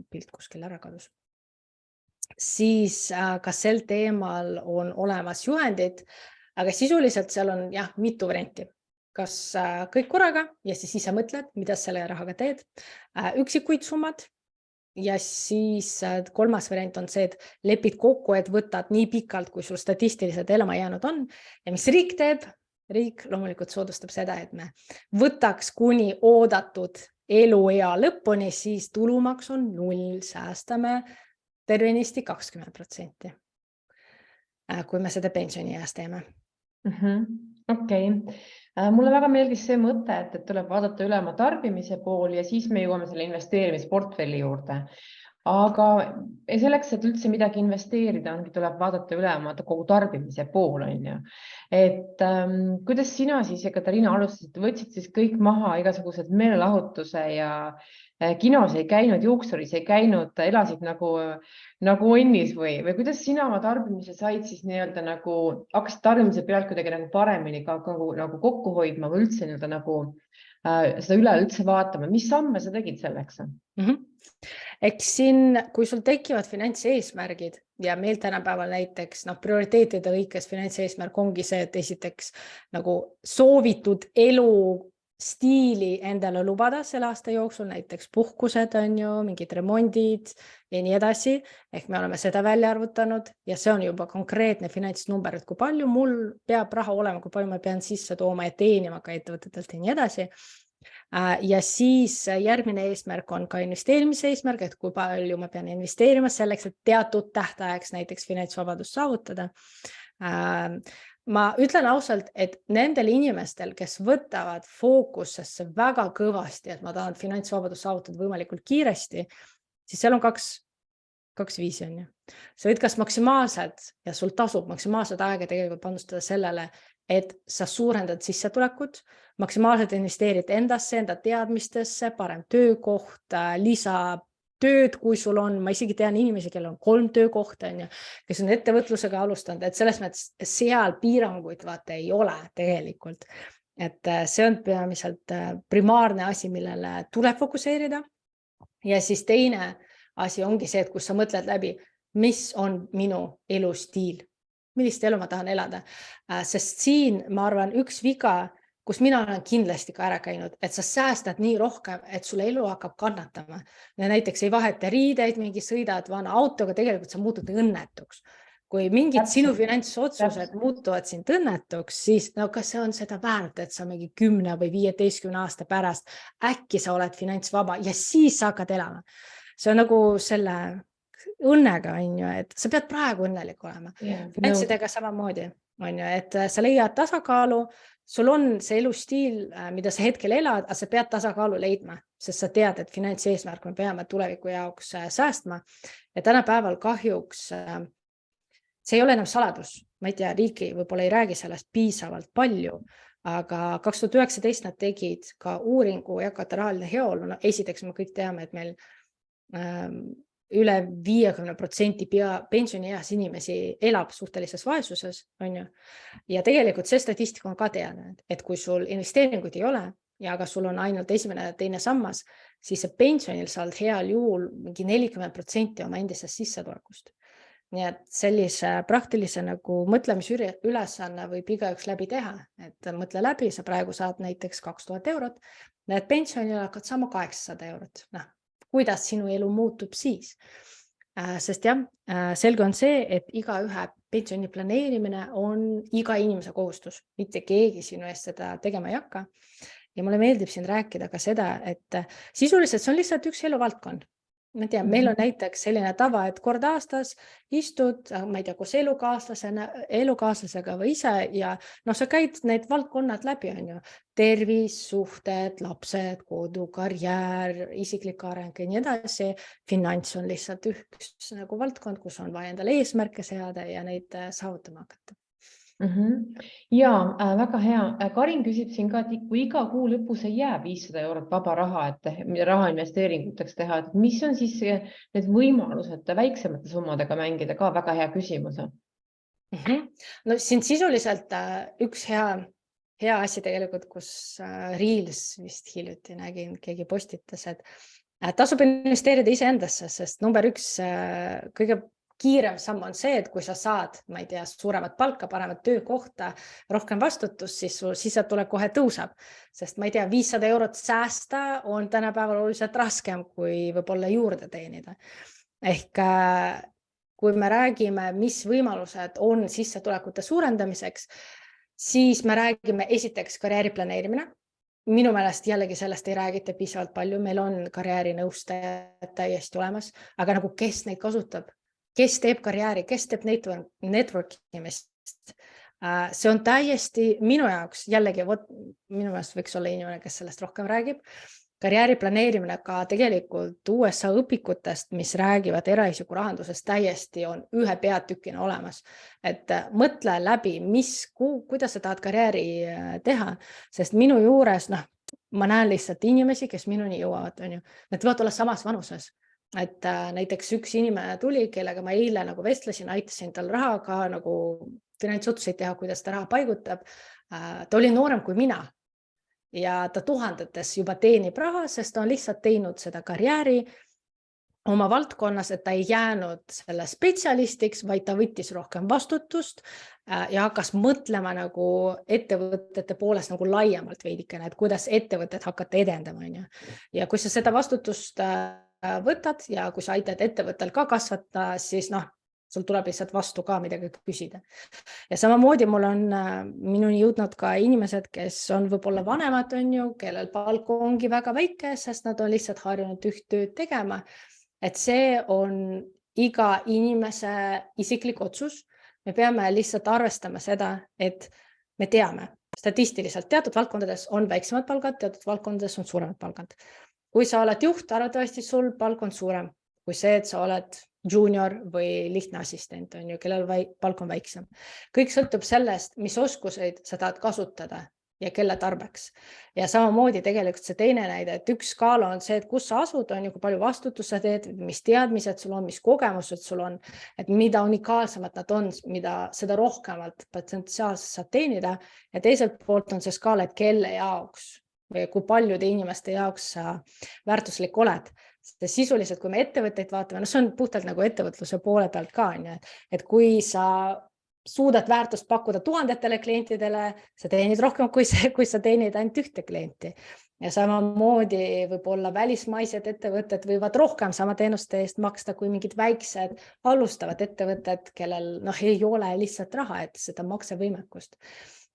pilt kuskil ära kadus, siis ka sel teemal on olemas juhendid, aga sisuliselt seal on mitu varianti. Kas kõik korraga ja siis ise mõtled, mida selle rahaga teed, üksikuid summad ja siis kolmas variant on see, et lepid kokku, et võtad nii pikalt, kui sul statistiliselt elama jäänud on ja mis riik teeb? Riik loomulikult soodustab seda, et me võtaks kuni oodatud eluea lõpuni, siis tulumaks on 0, säästame tervenisti 20%, kui me seda pensioni eas teeme. Okei. Mulle väga meeldis see mõte, et tuleb vaadata üle oma tarbimise pool ja siis me jõuame selle investeerimisportfelli juurde. Aga selleks, et üldse midagi investeerida, tuleb vaadata üle oma kogu tarbimise pool. Et kuidas sina siis, Katariina, alustasid, võtsid siis kõik maha igasugused meelelahutuse ja kinos ei käinud, juuksuris ei käinud, elasid nagu onnis või kuidas sina oma tarbimise said siis nii-öelda nagu hakkasid tarbimise pealt kuidagi nagu paremini nagu kokku hoidma või üldse nii-öelda nagu seda üleüldse vaatama, mis samme sa tegid selleks? Eks siin, kui sul tekivad finantseesmärgid ja meil tänapäeval näiteks prioriteetide lõikes finantseesmärk ongi see, et esiteks nagu soovitud elu stiili endale lubada selle aasta jooksul, näiteks puhkused on ju, mingid remondid ja nii edasi. Ehk me oleme seda välja arvutanud ja see on juba konkreetne finantsnumber, et kui palju mul peab raha olema, kui palju ma pean sisse tooma ja teenima ka ettevõtetelt ja nii edasi. Ja siis järgmine eesmärk on ka investeerimise eesmärk, et kui palju ma pean investeerima selleks, et teatud tähtajaks näiteks finantsvabadust saavutada. Ma ütlen ausalt, et nendel inimestel, kes võtavad fookusesse väga kõvasti, et ma tahan finantsvabadust saavutada võimalikult kiiresti, siis seal on kaks viisi on ju. Sa võid kas maksimaalselt ja sul tasub maksimaalselt aega tegelikult panustada sellele, et sa suurendad sissetulekut, maksimaalselt investeerid endasse, enda teadmistesse, parem töökoht, lisatööd, kui sul on, ma isegi tean inimesi, kellel on 3 töökohta, kes on ettevõtlusega alustanud, et selles mõttes seal piiranguid vaata ei ole tegelikult. Et see on peamiselt primaarne asi, millele tuleb fokuseerida. Ja siis teine asi ongi see, et kus sa mõtled läbi, mis on minu elustiil. Millist elu ma tahan elada, sest siin ma arvan üks viga, kus mina olen kindlasti ka ära käinud, et sa säästad nii rohkem, et sulle elu hakkab kannatama. Ja näiteks ei vaheta riideid, mingi sõidad vana autoga, tegelikult sa muutud õnnetuks. Kui mingid sinu finantsotsused muutuvad sind õnnetuks, siis no kas see on seda väärt, et sa mingi 10 või 15 aasta pärast äkki sa oled finantsvaba ja siis sa hakkad elama. See on nagu selle õnnega on ju, et sa pead praegu õnnelik olema. Finantsidega samamoodi on ju, et sa leiad tasakaalu, sul on see elustiil, mida sa hetkel elad, aga sa pead tasakaalu leidma, sest sa tead, et finantseesmärk me peame tuleviku jaoks säästma. Ja tänapäeval kahjuks see ei ole enam saladus. Ma ei tea, riiki võib-olla ei räägi sellest piisavalt palju, aga 2019 nad tegid ka uuringu jagata rahaline heaolu. No, esiteks me kõik teame, et meil üle 50% pensionieas inimesi elab suhtelises vaesuses, on ju. Ja tegelikult see statistika on ka teada, et kui sul investeeringuid ei ole ja aga sul on ainult esimene ja teine sammas, siis see pensionil saad heal juhul mingi 40% oma endisest sissetulekust. Nii et sellise praktilise nagu mõtlemisülesanne võib igaüks läbi teha, et mõtle läbi, sa praegu saad näiteks 2000 eurot, need pensionil hakkad saama 800 eurot. Noh, kuidas sinu elu muutub siis? Sest jah, selge on see, et igaühe pensioni planeerimine on iga inimese kohustus, mitte keegi sinu eest seda tegema ei hakka. Ja mulle meeldib siin rääkida ka seda, et sisuliselt see on lihtsalt üks eluvaldkond. Ma tean, meil on näiteks selline tava, et kord aastas istud, ma ei tea, kus elukaaslasega või ise ja no sa käid need valdkonnad läbi, on ju. Tervis, suhted, lapsed, kodu, karjäär, isiklik areng ja nii edasi. Finants on lihtsalt üks nagu valdkond, kus on vaja endale eesmärke seada ja neid saavutama hakata. Ja väga hea. Karin küsib siin ka, et kui iga kuu lõpus ei jää 500 eurot vaba raha, et raha investeeringuteks teha, et mis on siis need võimalused väiksemate summadega mängida, ka väga hea küsimus. No siin sisuliselt üks hea asi tegelikult, kus Reels vist hiljuti nägin, keegi postitas, et tasub investeerida iseendasse, sest number 1 kõige kiirem samm on see, et kui sa saad, ma ei tea, suuremat palka, paremat töökohta, rohkem vastutust, siis sul sissetulek kohe tõusab. Sest ma ei tea, 500 eurot säästa on tänapäeval oluliselt raskem, kui võib-olla juurde teenida. Ehk kui me räägime, mis võimalused on sissetulekute suurendamiseks, siis me räägime esiteks karjääri planeerimine. Minu meelest jällegi sellest ei räägita piisavalt palju, meil on karjäärinõustajad täiesti olemas, aga nagu kes neid kasutab? Kes teeb karjääri, kes teeb networkimist. See on täiesti minu jaoks, jällegi, minu meelest võiks olla inimene, kes sellest rohkem räägib. Karjääri planeerimine ka tegelikult USA õpikutest, mis räägivad eraisiku rahandusest, täiesti on ühe peatükina olemas. Et mõtle läbi, kuidas sa tahad karjääri teha, sest minu juures, ma näen lihtsalt inimesi, kes minuni jõuavad, on ju. Nad võivad olla samas vanuses. Et näiteks üks inimene tuli, kellega ma eile nagu vestlesin, aitasin tal rahaga nagu finantsotsuseid teha, kuidas ta raha paigutab. Ta oli noorem kui mina ja ta tuhandetes juba teenib raha, sest ta on lihtsalt teinud seda karjääri oma valdkonnas, et ta ei jäänud selle spetsialistiks, vaid ta võttis rohkem vastutust ja hakkas mõtlema nagu ettevõtete poolest nagu laiemalt veidikene, et kuidas ettevõtet hakata edendama. Ja kui sa seda vastutust võtad ja kui sa aitad ettevõttel ka kasvata, siis sul tuleb lihtsalt vastu ka midagi küsida. Ja samamoodi mul on minuni jõudnud ka inimesed, kes on võib-olla vanemad, kellel palk ongi väga väike, sest nad on lihtsalt harjunud üht tööd tegema. Et see on iga inimese isiklik otsus. Me peame lihtsalt arvestama seda, et me teame statistiliselt teatud valdkondades on väiksemad palgad, teatud valdkondades on suuremad palgad. Kui sa oled juht, arvatavasti sul palk on suurem kui see, et sa oled junior või lihtne assistent, kellel palk on väiksem. Kõik sõltub sellest, mis oskuseid sa tahad kasutada ja kelle tarbeks. Ja samamoodi tegelikult see teine näide, et üks skaala on see, et kus sa asud, kui palju vastutust sa teed, mis teadmised sul on, mis kogemused sul on, et mida unikaalsemad nad on, mida seda rohkemalt potentsiaalselt saab teenida. Ja teiselt poolt on see skaala, et kelle jaoks või kui paljude inimeste jaoks sa väärtuslik oled. Sisuliselt, kui me ettevõtteid vaatame, see on puhtalt nagu ettevõtluse poole pealt ka, et kui sa suudad väärtust pakkuda 1000 klientidele, sa teenid rohkem, kui sa teenid ainult ühte klienti. Ja samamoodi võib-olla välismaised ettevõtted võivad rohkem sama teenuste eest maksta kui mingid väiksed alustavad ettevõtted, kellel ei ole lihtsalt raha, et seda maksevõimekust.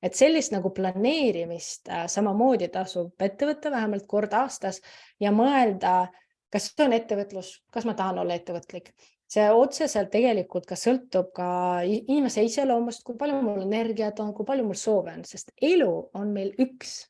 Et sellist nagu planeerimist samamoodi tasub ettevõtte vähemalt kord aastas ja mõelda, kas see on ettevõtlus, kas ma tahan olla ettevõtlik. See otseselt tegelikult ka sõltub ka inimese iseloomust, kui palju mul energiat on, kui palju mul soove on, sest elu on meil üks,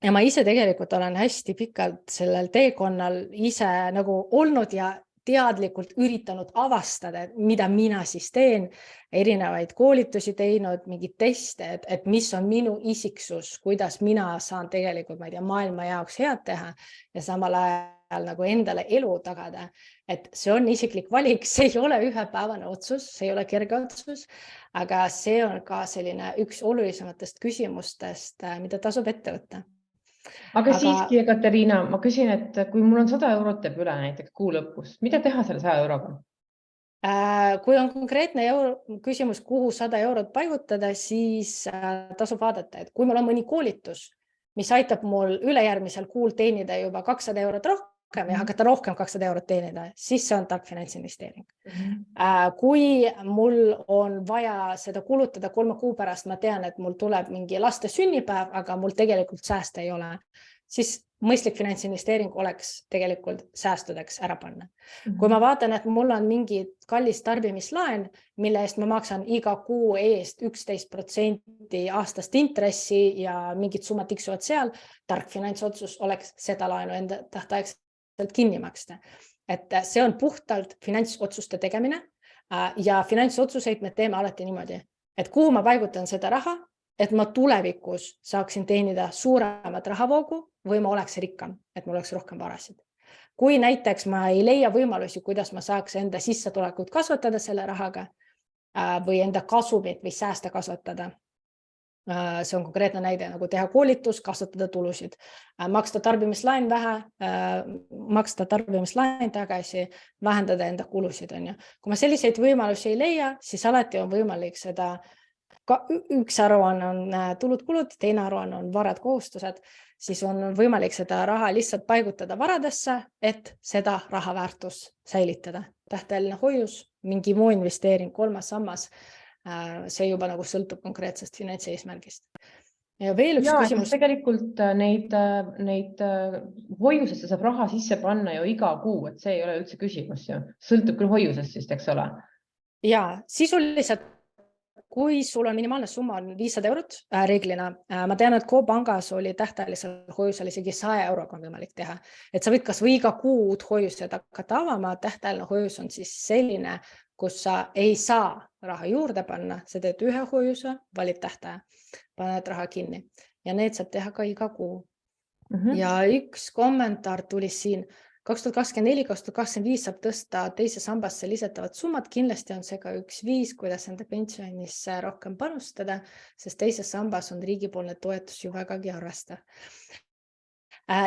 Ja ma ise tegelikult olen hästi pikalt sellel teekonnal ise nagu olnud ja teadlikult üritanud avastada, mida mina siis teen, erinevaid koolitusi teinud, mingid teste, et mis on minu isiksus, kuidas mina saan tegelikult, maailma jaoks head teha ja samal ajal nagu endale elu tagada. Et see on isiklik valik, see ei ole ühepäevane otsus, see ei ole kerge otsus, aga see on ka selline üks olulisematest küsimustest, mida tasub ette võtta. Aga siiski, Katariina, ma küsin, et kui mul on 100 eurot teeb üle näiteks kuu lõpus, mida teha selle 100 euroga? Kui on konkreetne küsimus, kuhu 100 eurot paigutada, siis tasub vaadata, et kui mul on mõni koolitus, mis aitab mul ülejärgmisel kuul teenida juba 200 eurot rohkem ja hakata rohkem 200 eurot teenida, siis see on tark finantsinvesteering. Kui mul on vaja seda kulutada 3 kuu pärast, ma tean, et mul tuleb mingi laste sünnipäev, aga mul tegelikult sääste ei ole, siis mõistlik finantsinvesteering oleks tegelikult säästudeks ära panna. Kui ma vaatan, et mul on mingi kallis tarbimislaen, mille eest ma maksan iga kuu eest 11% aastast intressi ja mingid summad tiksuvad seal, tark finantsotsus oleks seda laenu enda tähtaegselt kinni maksta. Et see on puhtalt finantsotsuste tegemine ja finantsotsuseid me teeme alati niimoodi, et kuhu ma paigutan seda raha, et ma tulevikus saaksin teenida suuremat rahavoogu või ma oleks rikkam, et mul oleks rohkem varasid. Kui näiteks ma ei leia võimalusi, kuidas ma saaks enda sissetulekut kasvatada selle rahaga või enda kasumit või sääste kasvatada, see on konkreetne näide, nagu teha koolitus, kasvatada tulusid, maksta tarbimislaen maksta tarbimislaen tagasi, vähendada enda kulusid. Kui ma selliseid võimalusi ei leia, siis alati on võimalik seda. Üks aruanne on tulud-kulud, teine aruanne on varad-kohustused, siis on võimalik seda raha lihtsalt paigutada varadesse, et seda raha väärtus säilitada. Tähtajaline hoius, mingi muu investeering, 3. sammas, see juba nagu sõltub konkreetsest finantseesmärgist. Ja veel üks küsimus. Tegelikult neid hoiusesse saab raha sisse panna ju iga kuu, et see ei ole üldse küsimus ju. Sõltub küll hoiusest siis, eks ole? Ja, sisuliselt kui sul on minimaalne summa on 500 eurot reeglina, ma tean, et Coop-pangas oli tähtajalisel hoiusel isegi 100 euroga on võimalik teha. Et sa võid kas või iga kuu uut hoiused hakata avama, tähtajaline hoius on siis selline, kus sa ei saa raha juurde panna, sa teed ühe hoiuse, valid tähtaja, paned raha kinni ja need saab teha ka iga kuu. Ja üks kommentaar tuli siin. 2024-2025 saab tõsta teise sambasse lisatavat summad, kindlasti on see ka üks viis, kuidas enda pensionisse rohkem panustada, sest teises sambas on riigipoolne toetus ju vägagi arvestav.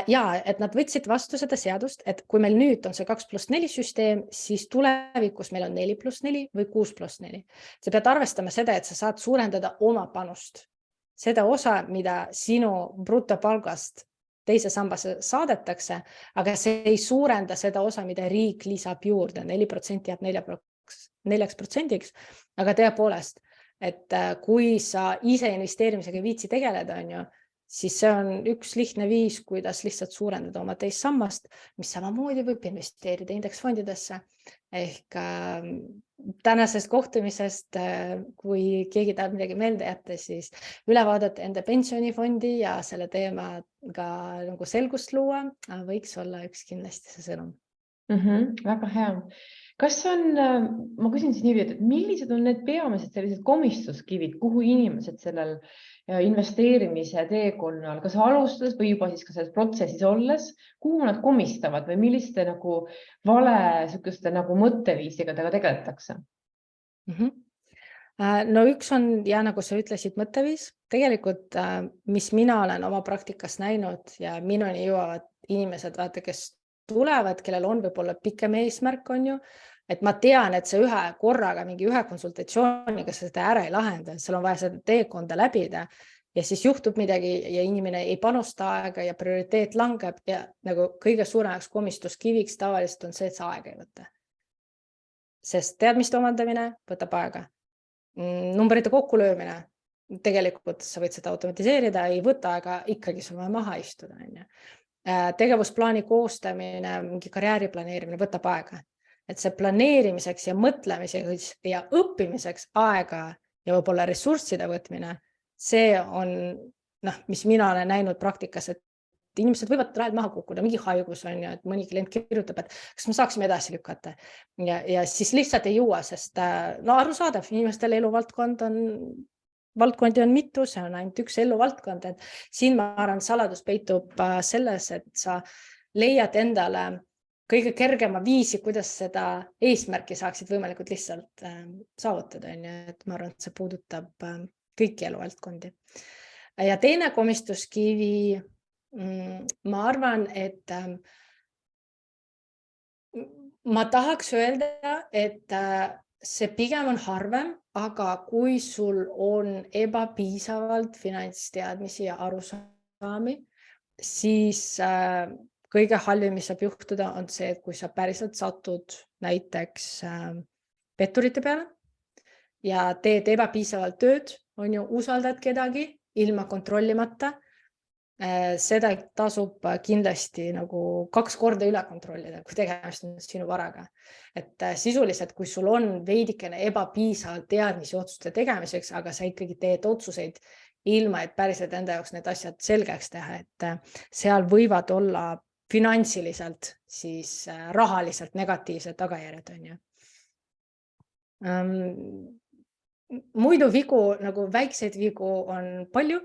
Ja, et nad võtsid vastu seda seadust, et kui meil nüüd on see 2+4 süsteem, siis tulevikus meil on 4+4 või 6+4. Sa pead arvestama seda, et sa saad suurendada oma panust. Seda osa, mida sinu brutopalgast teise sambasse saadetakse, aga see ei suurenda seda osa, mida riik lisab juurde. 4% jääb 4%, aga tõepoolest, et kui sa ise investeerimisega viitsi tegeleda, siis see on üks lihtne viis, kuidas lihtsalt suurendada oma teist sammast, mis samamoodi võib investeerida indeksfondidesse. Ehk tänasest kohtumisest, kui keegi tahab midagi meelde jätta, siis üle vaadata enda pensionifondi ja selle teemaga nagu selgust luua, võiks olla üks kindlasti see sõnum. Väga hea. Kas on, ma küsin siis niimoodi, et millised on need peamised sellised komistuskivid, kuhu inimesed sellel investeerimise teekonnal, kas alustades või juba siis ka selles protsessis olles, kuhu nad komistavad või milliste nagu vale sükeste nagu mõtteviisiga tegeletakse? No üks on, ja nagu sa ütlesid, mõtteviis. Tegelikult, mis mina olen oma praktikas näinud ja minuni jõuavad inimesed, vaata, kes tulevad, kellel on võib-olla pikem eesmärk, et ma tean, et see ühe konsultatsiooniga seda ära ei lahenda, seal on vaja seda teekonda läbida ja siis juhtub midagi ja inimene ei panusta aega ja prioriteet langeb ja nagu kõige suuremaks komistuskiviks tavaliselt on see, et sa aega ei võtta. Sest teadmiste omandamine võtab aega. Numbrite kokkulöömine, tegelikult sa võid seda automatiseerida, ei võta aega, ikkagi sul vaja maha istuda. Tegevusplaani koostamine, mingi karjääri planeerimine võtab aega. Et see planeerimiseks ja mõtlemiseks ja õppimiseks aega ja võib-olla ressursside võtmine, see on, mis mina olen näinud praktikas, et inimesed võivad rajalt maha kukkuda, mingi haigus on, et mõni klient kirjutab, et kas me saaksime edasi lükata. Ja siis lihtsalt ei jõua, sest arusaadav, inimestel valdkondi on mitu, see on ainult üks eluvaldkond, et siin ma arvan, saladus peitub selles, et sa leiad endale kõige kergema viisi, kuidas seda eesmärki saaksid võimalikult lihtsalt saavutada. Et ma arvan, et see puudutab kõiki eluvaldkondi. Ja teine komistuskivi, ma arvan, et ma tahaks öelda, et see pigem on harvem, aga kui sul on ebapiisavalt finantsteadmisi ja arusaami, siis kõige halvem, mis saab juhtuda, on see, et kui sa päriselt satud näiteks petturite peale ja teed ebapiisavalt tööd, usaldad kedagi ilma kontrollimata, seda tasub kindlasti nagu 2 korda üle kontrollida, kui tegemist on sinu varaga. Et sisuliselt, kui sul on veidikene ebapiisavalt teadmisi otsuste tegemiseks, aga sa ikkagi teed otsuseid ilma, et päriselt enda jaoks need asjad selgeks teha, et seal võivad olla finantsiliselt, siis rahaliselt negatiivsed tagajärjed. Muidu vigu, nagu väikseid vigu on palju,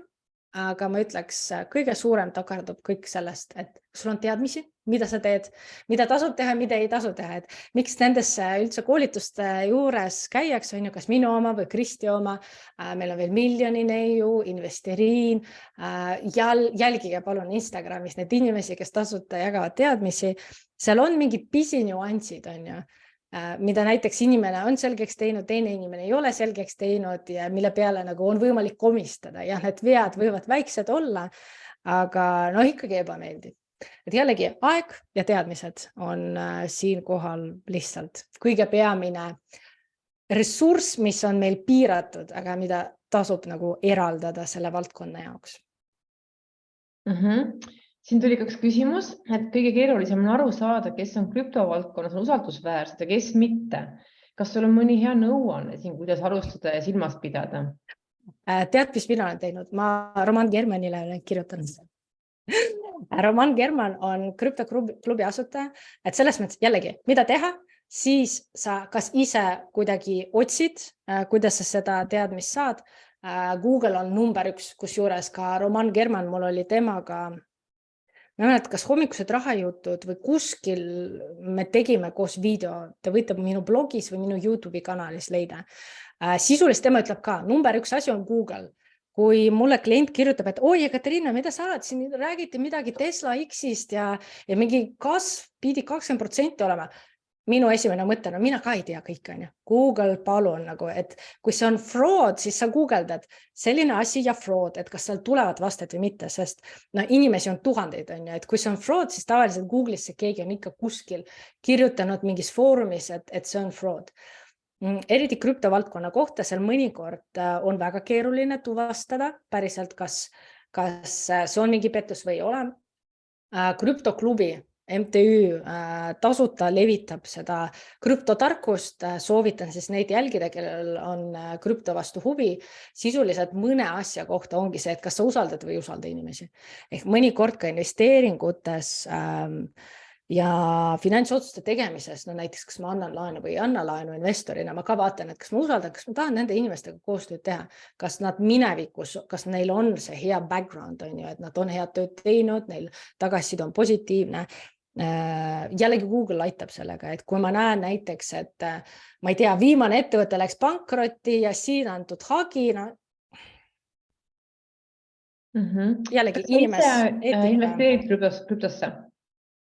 aga ma ütleks, kõige suurem takardub kõik sellest, et sul on teadmisi, mida sa teed, mida tasub teha, mida ei tasu teha, et miks nendesse üldse koolituste juures käiakse, kas minu oma või Kristi oma, meil on veel Miljoni neiu, Investeriin, jälgige palun Instagramis need inimesi, kes tasuta jagavad teadmisi, seal on mingid pisinüansid, mida näiteks inimene on selgeks teinud, teine inimene ei ole selgeks teinud ja mille peale nagu on võimalik komistada ja need vead võivad väiksed olla, aga ikkagi ebameeldiv. Et jällegi aeg ja teadmised on siin kohal lihtsalt kõige peamine ressurss, mis on meil piiratud, aga mida tasub nagu eraldada selle valdkonna jaoks. Siin tuli üks küsimus, et kõige keerulisem on aru saada, kes on krüptovaldkonnas usaldusväärsed ja kes mitte. Kas sul on mõni hea nõuanne siin, kuidas alustada ja silmas pidada? Tead, mis mina olen teinud? Ma Roman Germanile olen kirjutanud. Roman German on krüptoklubi asutaja, et selles mõttes jällegi, mida teha, siis sa kas ise kuidagi otsid, kuidas sa seda teadmist saad. Google on number 1, kusjuures ka Roman German, mul oli temaga ma mäletan, kas hommikused rahajutud või kuskil me tegime koos video, te võite minu blogis või minu YouTube'i kanalis leida. Sisuliselt tema ütleb ka, number 1 asi on Google. kui mulle klient kirjutab, et oi, Katariina, mida sa oled, siin räägiti midagi Tesla X-ist ja mingi kasv pidi 20% olema. Minu esimene mõte, no mina ka ei tea kõik, on ju. Google palun nagu, et kui see on fraud, siis sa googeldad selline asi ja fraud, et kas seal tulevad vasted või mitte, sest no inimesi on tuhandeid, on ju, et kui see on fraud, siis tavaliselt Google'isse keegi on ikka kuskil kirjutanud mingis foorumis, et see on fraud. Eriti krüptovaldkonna kohta seal mõnikord on väga keeruline tuvastada päriselt, kas see on mingi pettus või ei ole. Krüptoklubi MTÜ tasuta levitab seda krüptotarkust, soovitan siis neid jälgida, kellel on krüpto vastu huvi. Sisuliselt mõne asja kohta ongi see, et kas sa usaldad või ei usalda inimesi. Ehk mõnikord ka investeeringutes ja finantsotsuste tegemises, no näiteks kas ma annan laenu või ei anna laenu investorina, ma ka vaatan, et kas ma usaldan, kas ma tahan nende inimestega koostööd teha, kas nad minevikus, kas neil on see hea background, on ju, et nad on head tööd teinud, neil tagasiside on positiivne. Jällegi Google aitab sellega, et kui ma näen näiteks, et ma ei tea, viimane ettevõte läks pankrotti ja siin antud hagi, no jällegi investeerid krüptosse?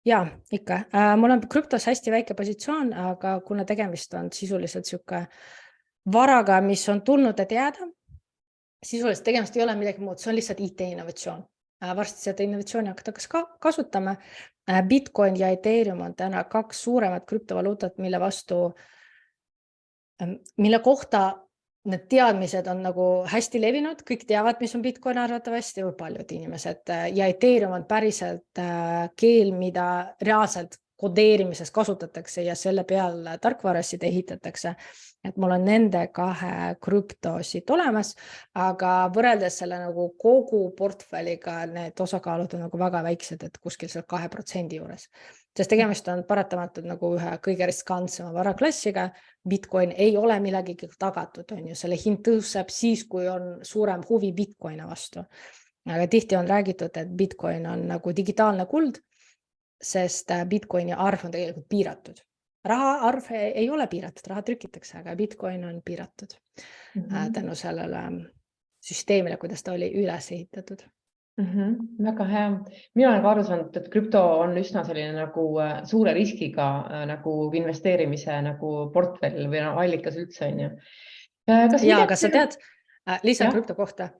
Ja, ikka. Mul on krüptos hästi väike positsioon, aga kuna tegemist on sisuliselt siuke varaga, mis on tulnud, et jääda, sisuliselt tegemist ei ole midagi muud, see on lihtsalt IT-innovatsioon. Varsti seda innovatsiooni hakatakse kasutama. Bitcoin ja Ethereum on täna 2 suuremat krüptovaluutat, mille kohta need teadmised on nagu hästi levinud, kõik teavad, mis on Bitcoin arvatavasti või paljud inimesed ja Ethereum on päriselt keel, mida reaalselt kodeerimises kasutatakse ja selle peal tarkvarasid ehitatakse. Et mul on nende 2 krüptosid olemas, aga võrreldes selle nagu kogu portfelliga need osakaalud on nagu väga väiksed, et kuskil seal 2% juures. Sest tegemist on paratamatult nagu ühe kõige riskantsema varaklassiga. Bitcoin ei ole millegi tagatud, on ju, selle hind tõuseb siis, kui on suurem huvi Bitcoini vastu. Aga tihti on räägitud, et Bitcoin on nagu digitaalne kuld, sest Bitcoini arv on tegelikult piiratud. Raha arv ei ole piiratud, raha trükitakse, aga Bitcoin on piiratud tänu sellele süsteemile, kuidas ta oli üles ehitatud. Väga hea. Mina olen ka aru saanud, et krüpto on üsna selline nagu suure riskiga nagu investeerimise nagu portfell või allikas üldse, on ju. Aga sa tead, lisan krüpto kohta,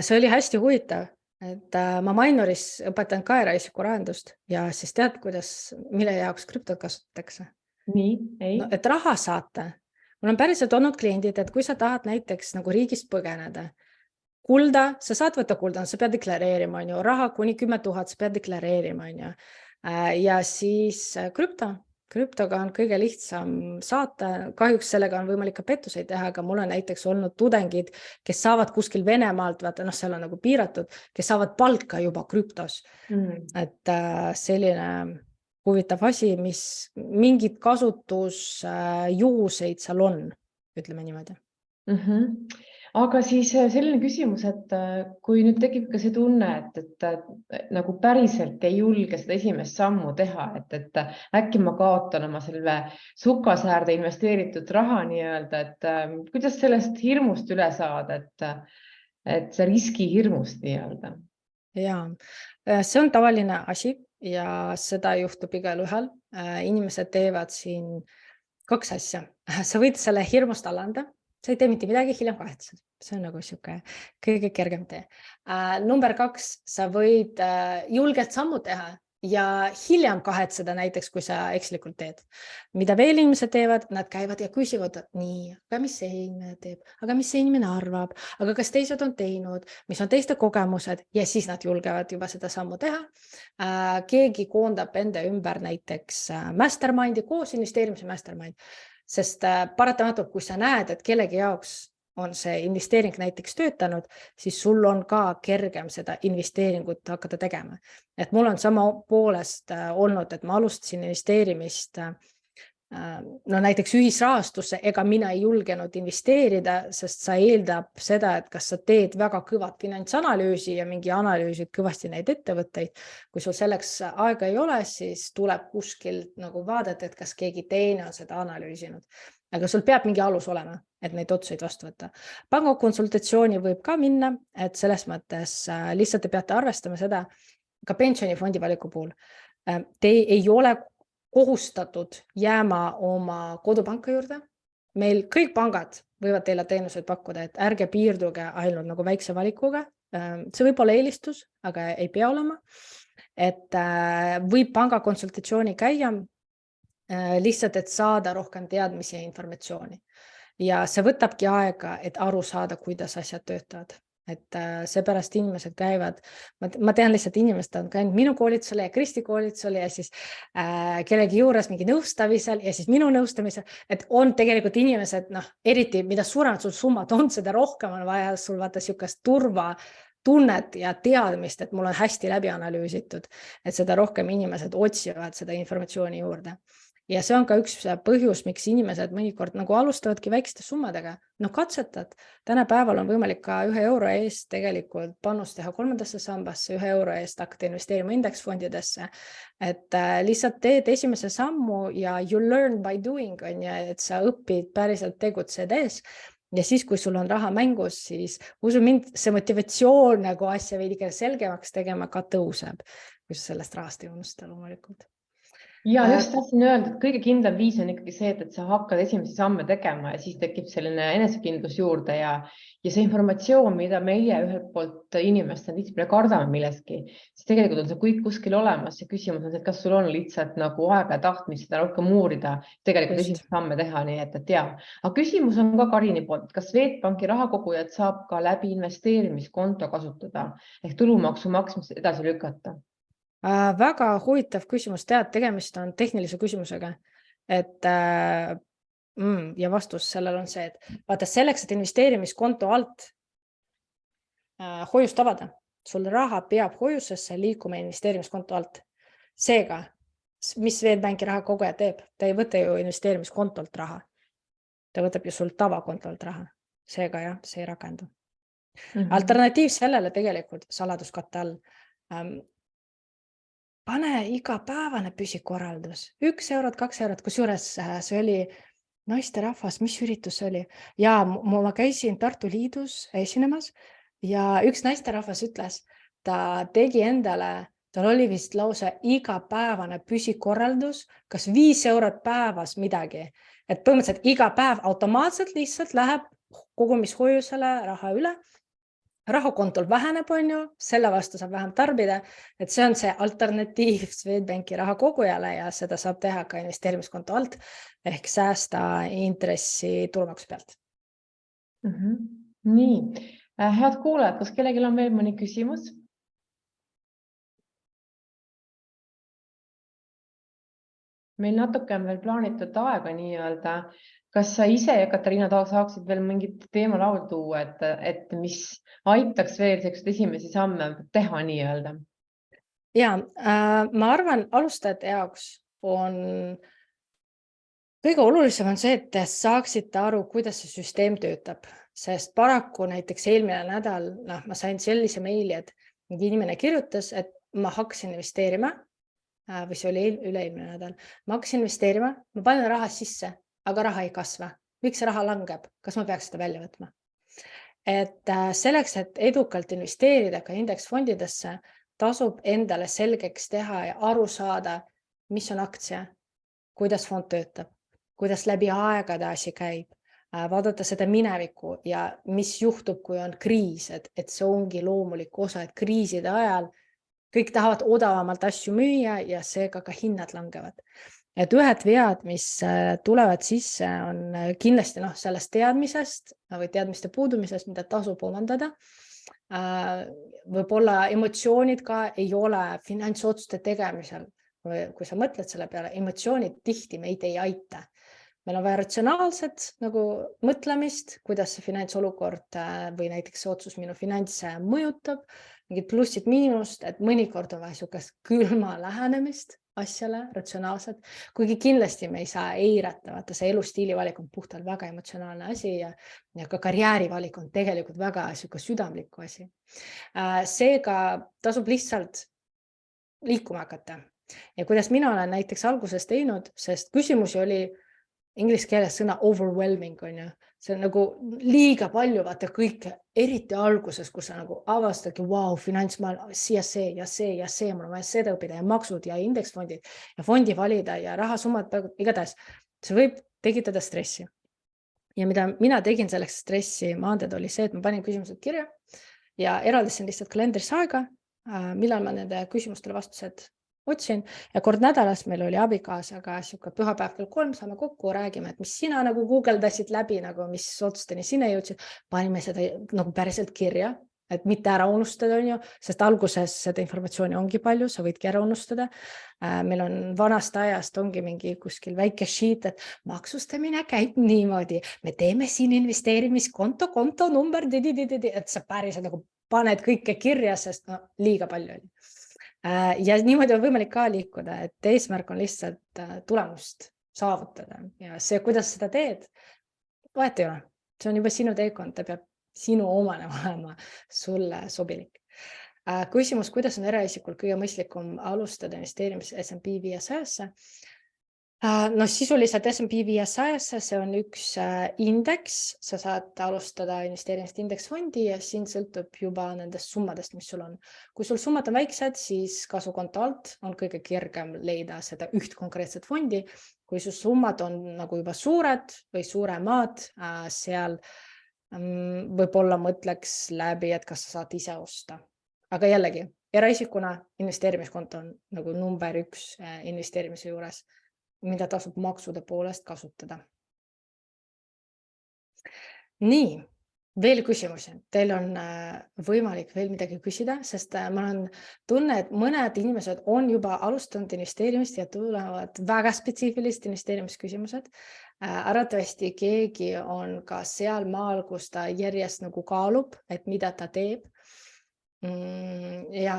see oli hästi huvitav, et ma Minoris õpetan ka eraisiku rahandust ja siis tead, mille jaoks krüptot kasutatakse? Nii, ei. No, et raha saata. Mul on päriselt olnud kliendid, et kui sa tahad näiteks nagu riigist põgeneda, kulda, sa saad võtta kulda, sa pead deklareerima, on ju, raha kuni 10 000, sa pead deklareerima, on ju. Ja siis krüptoga on kõige lihtsam saata, kahjuks sellega on võimalik ka pettuseid teha, aga mul on näiteks olnud tudengid, kes saavad kuskil Venemaalt, vaata, seal on nagu piiratud, kes saavad palka juba krüptos. Et selline huvitav asi, mis mingid kasutusjuhuseid seal on, ütleme niimoodi. Aga siis selline küsimus, et kui nüüd tekib ka see tunne, et nagu päriselt ei julge seda esimest sammu teha, et äkki ma kaotan oma selle sukasäärde investeeritud raha nii-öelda, et kuidas sellest hirmust üle saada, et see riskihirmust nii-öelda? Ja, see on tavaline asi ja seda juhtub igal ühel. Inimesed teevad siin 2 asja. Sa võid selle hirmust alanda, sa ei tee mitte midagi, hiljem kahetsed. See on nagu siuke kõige kergem tee. Number 2, sa võid julgelt sammu teha ja hiljem kahetseda näiteks, kui sa ekslikult teed. Mida veel inimesed teevad, nad käivad ja küsivad, nii, aga mis see inimene teeb, aga mis see inimene arvab, aga kas teised on teinud, mis on teiste kogemused ja siis nad julgevad juba seda sammu teha. Keegi koondab enda ümber näiteks mastermindi, koos investeerimise mastermind, sest paratamatult, kui sa näed, et kellegi jaoks on see investeering näiteks töötanud, siis sul on ka kergem seda investeeringut hakata tegema. Et mul on sama poolest olnud, et ma alustasin investeerimist näiteks ühisrahastusse, ega mina ei julgenud investeerida, sest sa eeldab seda, et kas sa teed väga kõvat finantsanalüüsi ja mingi analüüsid kõvasti neid ettevõtteid. Kui sul selleks aega ei ole, siis tuleb kuskil nagu vaadata, et kas keegi teine on seda analüüsinud. aga sul peab mingi alus olema, et neid otsuseid vastu võtta. Pangakonsultatsiooni võib ka minna, et selles mõttes lihtsalt te peate arvestama seda ka pensionifondi valiku puhul. Te ei ole kohustatud jääma oma kodupanka juurde. Meil kõik pangad võivad teile teenuseid pakkuda, et ärge piirduge ainult nagu väikse valikuga. See võib olla eelistus, aga ei pea olema. Et võib pangakonsultatsiooni käia lihtsalt, et saada rohkem teadmisi ja informatsiooni. Ja see võtabki aega, et aru saada, kuidas asjad töötavad. Et seepärast inimesed käivad, ma tean lihtsalt inimesed on käinud minu koolitusele ja Kristi koolitusele ja siis kellegi juures mingi nõustamisel ja siis minu nõustamisel, et on tegelikult inimesed, eriti mida suuremad sul summad on, seda rohkem on vaja sul vaata siukest tunnet ja teadmist, et mul on hästi läbi analüüsitud, et seda rohkem inimesed otsivad seda informatsiooni juurde. Ja see on ka üks põhjus, miks inimesed mõnikord nagu alustavadki väikeste summadega. Katsetad. Tänapäeval on võimalik ka 1 euro eest tegelikult panust teha 3. sambasse, 1 euro eest hakata investeerima indeksfondidesse. Et lihtsalt teed esimese sammu ja you learn by doing, et sa õpid päriselt tegutsedes. Ja siis, kui sul on raha mängus, siis usu mind, see motivatsioon nagu asja veidike selgemaks tegema ka tõuseb, kui sa sellest rahast ei unusta loomulikult. Ja just tahtsin öelda, et kõige kindlam viis on ikkagi see, et sa hakkad esimesi samme tegema ja siis tekib selline enesekindlus juurde ja see informatsioon, mida meie ühelt poolt inimestena tihtipeale kardame milleski, siis tegelikult on see kõik kuskil olemas ja küsimus on see, et kas sul on lihtsalt nagu aega ja tahtmist seda rohkem uurida, tegelikult esimesi samme teha, nii et tea. Aga küsimus on ka Karini poolt, kas Swedbanki rahakogujad saab ka läbi investeerimiskonto kasutada ehk tulumaksu maksmist edasi lükata? Väga huvitav küsimus, tegemist on tehnilise küsimusega, et ja vastus sellel on see, et vaata selleks, et investeerimiskonto alt hoiust avada, sul raha peab hoiusesse liikuma investeerimiskonto alt. Seega, mis Swedbanki rahakoguja teeb? Ta ei võta ju investeerimiskontolt raha. Ta võtab ju sul tavakontolt raha. Seega jah, see ei rakendu. Alternatiiv sellele tegelikult saladuskatte all. Pane igapäevane püsikorraldus, 1 euro, 2 eurot, kusjuures see oli naisterahvas, mis üritus oli? Ja ma käisin Tartu Liidus esinemas ja üks naisterahvas ütles, ta tegi endale, tal oli vist lausa igapäevane püsikorraldus, kas 5 eurot päevas midagi. Et põhimõtteliselt iga päev automaatselt lihtsalt läheb kogumishoiusele raha üle. Rahakontol väheneb on ju, selle vastu saab vähem tarbida, et see on see alternatiiv Swedbanki rahakogujale ja seda saab teha ka investeerimiskonto alt ehk säästa intressi tulumaksu pealt. Nii, head kuulajad, kas kellelgi on veel mõni küsimus? Meil natuke on veel plaanitud aega nii-öelda. Kas sa ise, Katariina, saaksid veel mingit teema lauda tuua, et mis aitaks veel esimesi samme teha nii-öelda? Ja, ma arvan, alustajate jaoks on kõige olulisem on see, et te saaksite aru, kuidas see süsteem töötab, sest paraku näiteks eelmine nädal ma sain sellise meili, et mingi inimene kirjutas, et ma hakkasin investeerima, või see oli üle-eelmine nädal, ma hakkasin investeerima, ma panen raha sisse, aga raha ei kasva. Miks see raha langeb? Kas ma peaks seda välja võtma? Et selleks, et edukalt investeerida ka indeksfondidesse, tasub endale selgeks teha ja aru saada, mis on aktsia, kuidas fond töötab, kuidas läbi aegade asi käib, vaadata seda minevikku ja mis juhtub, kui on kriis, et see ongi loomulik osa, et kriiside ajal kõik tahavad odavamalt asju müüa ja seega ka hinnad langevad. Et ühed vead, mis tulevad sisse, on kindlasti sellest teadmisest või teadmiste puudumisest, mida tasub omandada. Võib-olla emotsioonid ka ei ole finantsotsuste tegemisel. Kui sa mõtled selle peale, emotsioonid tihti meid ei aita. Meil on vaja ratsionaalset mõtlemist, kuidas see finantsolukord või näiteks see otsus minu finantse mõjutab, mingid plussid, miinust, et mõnikord on vaja niisugust külma lähenemist asjale, ratsionaalselt, kuigi kindlasti me ei saa eirata, vaata see elustiili valik on puhtalt väga emotsionaalne asi ja ka karjääri valik on tegelikult väga südamliku asi. Seega tasub lihtsalt liikuma hakata. Ja kuidas mina olen näiteks alguses teinud, sest küsimusi oli inglise keeles sõna overwhelming on ju, see on nagu liiga palju, vaata kõike, eriti alguses, kus sa nagu avastadki, vau, finantsmaailm, siia see ja see ja see, mul on vaja seda õppida ja maksud ja indeksfondid ja fondi valida ja rahasummad, igatahes see võib tekitada stressi. Ja mida mina tegin selleks stressi maandada oli see, et ma panin küsimused kirja ja eraldasin lihtsalt kalendris aega, millal ma nende küsimustele vastused otsin ja kord nädalas meil oli abikaasaga siuke pühapäev kell 3 saame kokku, räägime, et mis sina nagu guugeldasid läbi, nagu mis otsusteni sina jõudsid, panime seda nagu päriselt kirja, et mitte ära unustada, on ju, sest alguses seda informatsiooni ongi palju, sa võidki ära unustada. Meil on vanast ajast ongi mingi kuskil väike sheet, et maksustamine käib niimoodi, me teeme siin investeerimiskonto, konto number, et sa päriselt nagu paned kõike kirja, sest liiga palju oli. Ja niimoodi on võimalik ka liikuda, et eesmärk on lihtsalt tulemust saavutada ja see, kuidas seda teed, vahet ei ole. See on juba sinu teekond, ta peab sinu omane olema sulle sobilik. Küsimus, kuidas on eraisikul kõige mõistlikum alustada investeerimis S&P 500-sse? No sisuliselt S&P 500-sse, see on üks indeks, sa saad alustada investeerimist indeksfondi ja siin sõltub juba nendest summadest, mis sul on. Kui sul summad on väiksed, siis kasukonto alt on kõige kergem leida seda üht konkreetset fondi. Kui su summad on nagu juba suured või suuremad, seal võib-olla mõtleks läbi, et kas sa saad ise osta. Aga jällegi, eraisikuna investeerimiskonto on nagu number 1 investeerimise juures, mida tasub maksude poolest kasutada. Nii, veel küsimusi. Teil on võimalik veel midagi küsida, sest ma olen tunne, et mõned inimesed on juba alustanud investeerimist ja tulevad väga spetsiifilised investeerimisküsimused. Arvatavasti keegi on ka seal maal, kus ta järjest nagu kaalub, et mida ta teeb. Ja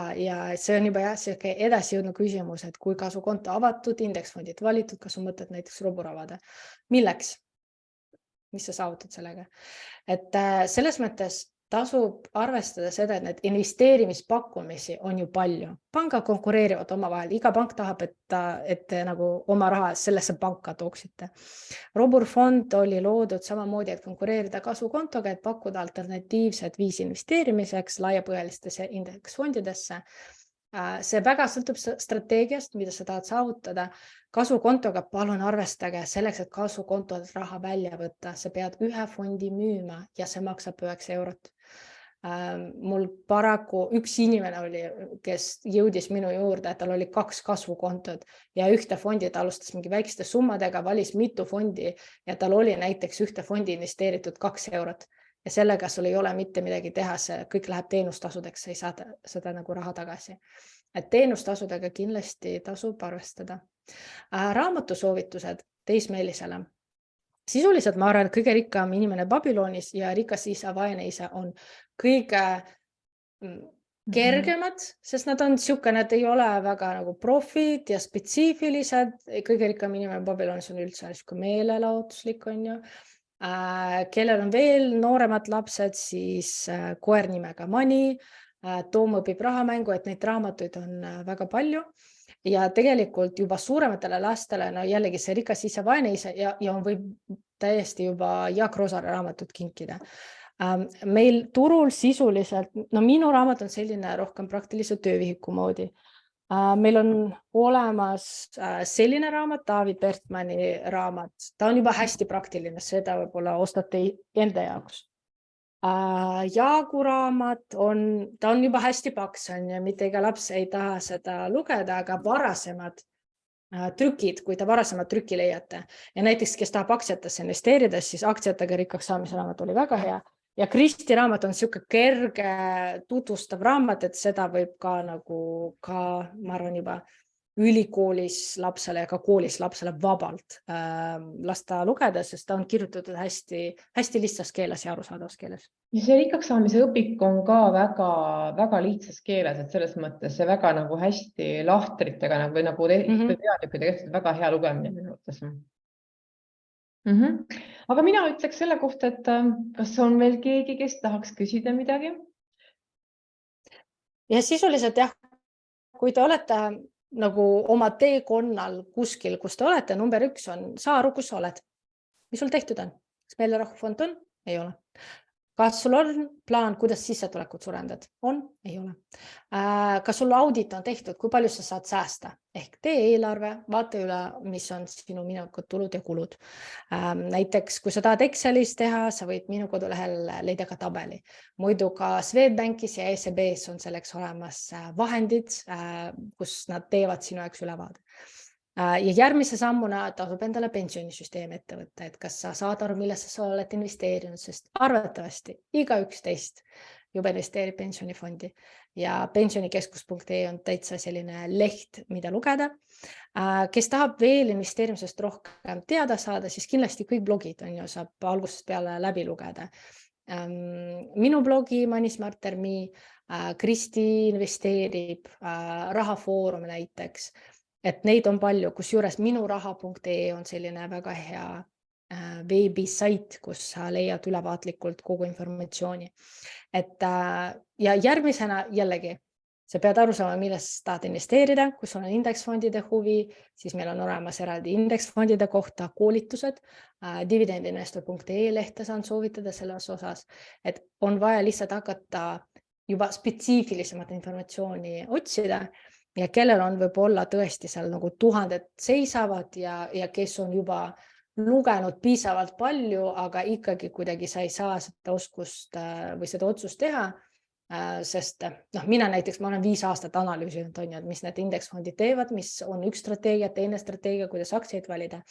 see on juba see edasi jõudnud küsimus, et kui kasukonto avatud, indeksfondid valitud, kas on mõtet näiteks Robur avada? Milleks? Mis sa saavutad sellega? Et selles mõttes tasub arvestada seda, et need investeerimispakkumisi on ju palju. Panga konkureerivad omavahel, iga pank tahab, et te nagu oma raha sellesse panka tooksite. Robur fond oli loodud samamoodi, et konkureerida kasukontoga, et pakkuda alternatiivset viisi investeerimiseks laiapõhjalistesse indeksfondidesse. See väga sõltub strateegiast, mida sa tahad saavutada. Kasukontoga palun arvestage selleks, et kasukontolt raha välja võtta. Sa pead ühe fondi müüma ja see maksab 9 eurot. Mul paraku üks inimene oli, kes jõudis minu juurde, et tal oli 2 kasvukontot ja ühte fondi ta alustas mingi väikeste summadega, valis mitu fondi ja tal oli näiteks ühte fondi investeeritud 2 eurot. Ja sellega sul ei ole mitte midagi teha, see kõik läheb teenustasudeks, sa ei saa seda nagu raha tagasi. Et teenustasudega kindlasti tasub arvestada. Raamatusoovitused teismeelisele. Sisuliselt ma arvan, et kõige rikkam inimene Babylonis ja rikas isa, vaene isa on kõige kergemad, sest nad on siuke, nad ei ole väga nagu profid ja spetsiifilised. Kõige rikkam inimene Babylonis on üldse meelelaotuslik, on ju. Kellel on veel nooremad lapsed, siis koer nimega Mani, Tom õpib rahamängu, et neid raamatuid on väga palju ja tegelikult juba suurematele lastele, no jällegi see rikas isa, vaene isa ja on võib täiesti juba Jaak Rosare raamatut kinkida. Meil turul sisuliselt, no minu raamat on selline rohkem praktilise töövihiku moodi. Meil on olemas selline raamat, David Bertmanni raamat. Ta on juba hästi praktiline, seda võib-olla ostate enda jaoks. Jaagu raamat ta on juba hästi paks, ja mitte iga laps ei taha seda lugeda, aga varasemad trükid, kui te varasemad trüki leiate ja näiteks, kes tahab aktsiatesse investeerides, siis aktsiatega rikkaks saamise raamat oli väga hea. Ja Kristi raamat on siuke kerge tutvustav raamat, et seda võib ka nagu ma arvan juba ülikoolis lapsele ja ka koolis lapsele vabalt lasta lugeda, sest ta on kirjutatud hästi lihtsas keeles ja arusaadavas keeles. Ja see rikkaks saamise õpik on ka väga lihtsas keeles, et selles mõttes see väga nagu hästi lahtritega või nagu peatükkidega väga hea lugemine minu mõttes. Aga mina ütleks selle kohta, et kas on veel keegi, kes tahaks küsida midagi? Ja sisuliselt jah, kui te olete nagu oma teekonnal kuskil, kus te olete, number 1 on, saa aru, kus sa oled. mis sul tehtud on? Kas meelerahufond on? Ei ole. Kas sul on plaan, kuidas sissetulekut suurendad? On? Ei ole. Kas sul audit on tehtud, kui palju sa saad säästa? Ehk tee eelarve, vaata üle, mis on sinu minukud, tulud ja kulud. Näiteks, kui sa tahad Excelis teha, sa võid minu kodulehel leida ka tabeli. Muidu ka Swedbankis ja ECB-s on selleks olemas vahendid, kus nad teevad sinu jaoks ülevaade. Ja järgmise sammuna tasub endale pensionisüsteem ette võtta, et kas sa saad aru, millesse sa oled investeerinud, sest arvatavasti igaüks teist juba investeerib pensionifondi ja pensionikeskus.ee on täitsa selline leht, mida lugeda. Kes tahab veel investeerimisest rohkem teada saada, siis kindlasti kõik blogid on ju, saab algusest peale läbi lugeda. Minu blogi Moneysmarter.me, Kristi investeerib, Rahafoorum näiteks, et neid on palju, kusjuures minuraha.ee on selline väga hea veebisait, kus sa leiad ülevaatlikult kogu informatsiooni. Ja järgmisena jällegi, sa pead aru saama, milles tahad investeerida, kui sul on indeksfondide huvi, siis meil on olemas eraldi indeksfondide kohta koolitused, dividendinvestor.ee lehte saan soovitada selles osas, et on vaja lihtsalt hakata juba spetsiifilisemat informatsiooni otsida, ja kellel on võib-olla tõesti seal nagu tuhanded seisavad ja kes on juba lugenud piisavalt palju, aga ikkagi kuidagi sa ei saa seda oskust või seda otsust teha, sest mina näiteks, ma olen 5 aastat analüüsinud, mis need indeksfondid teevad, mis on üks strateegia, teine strateegia, kuidas aktsiaid valida,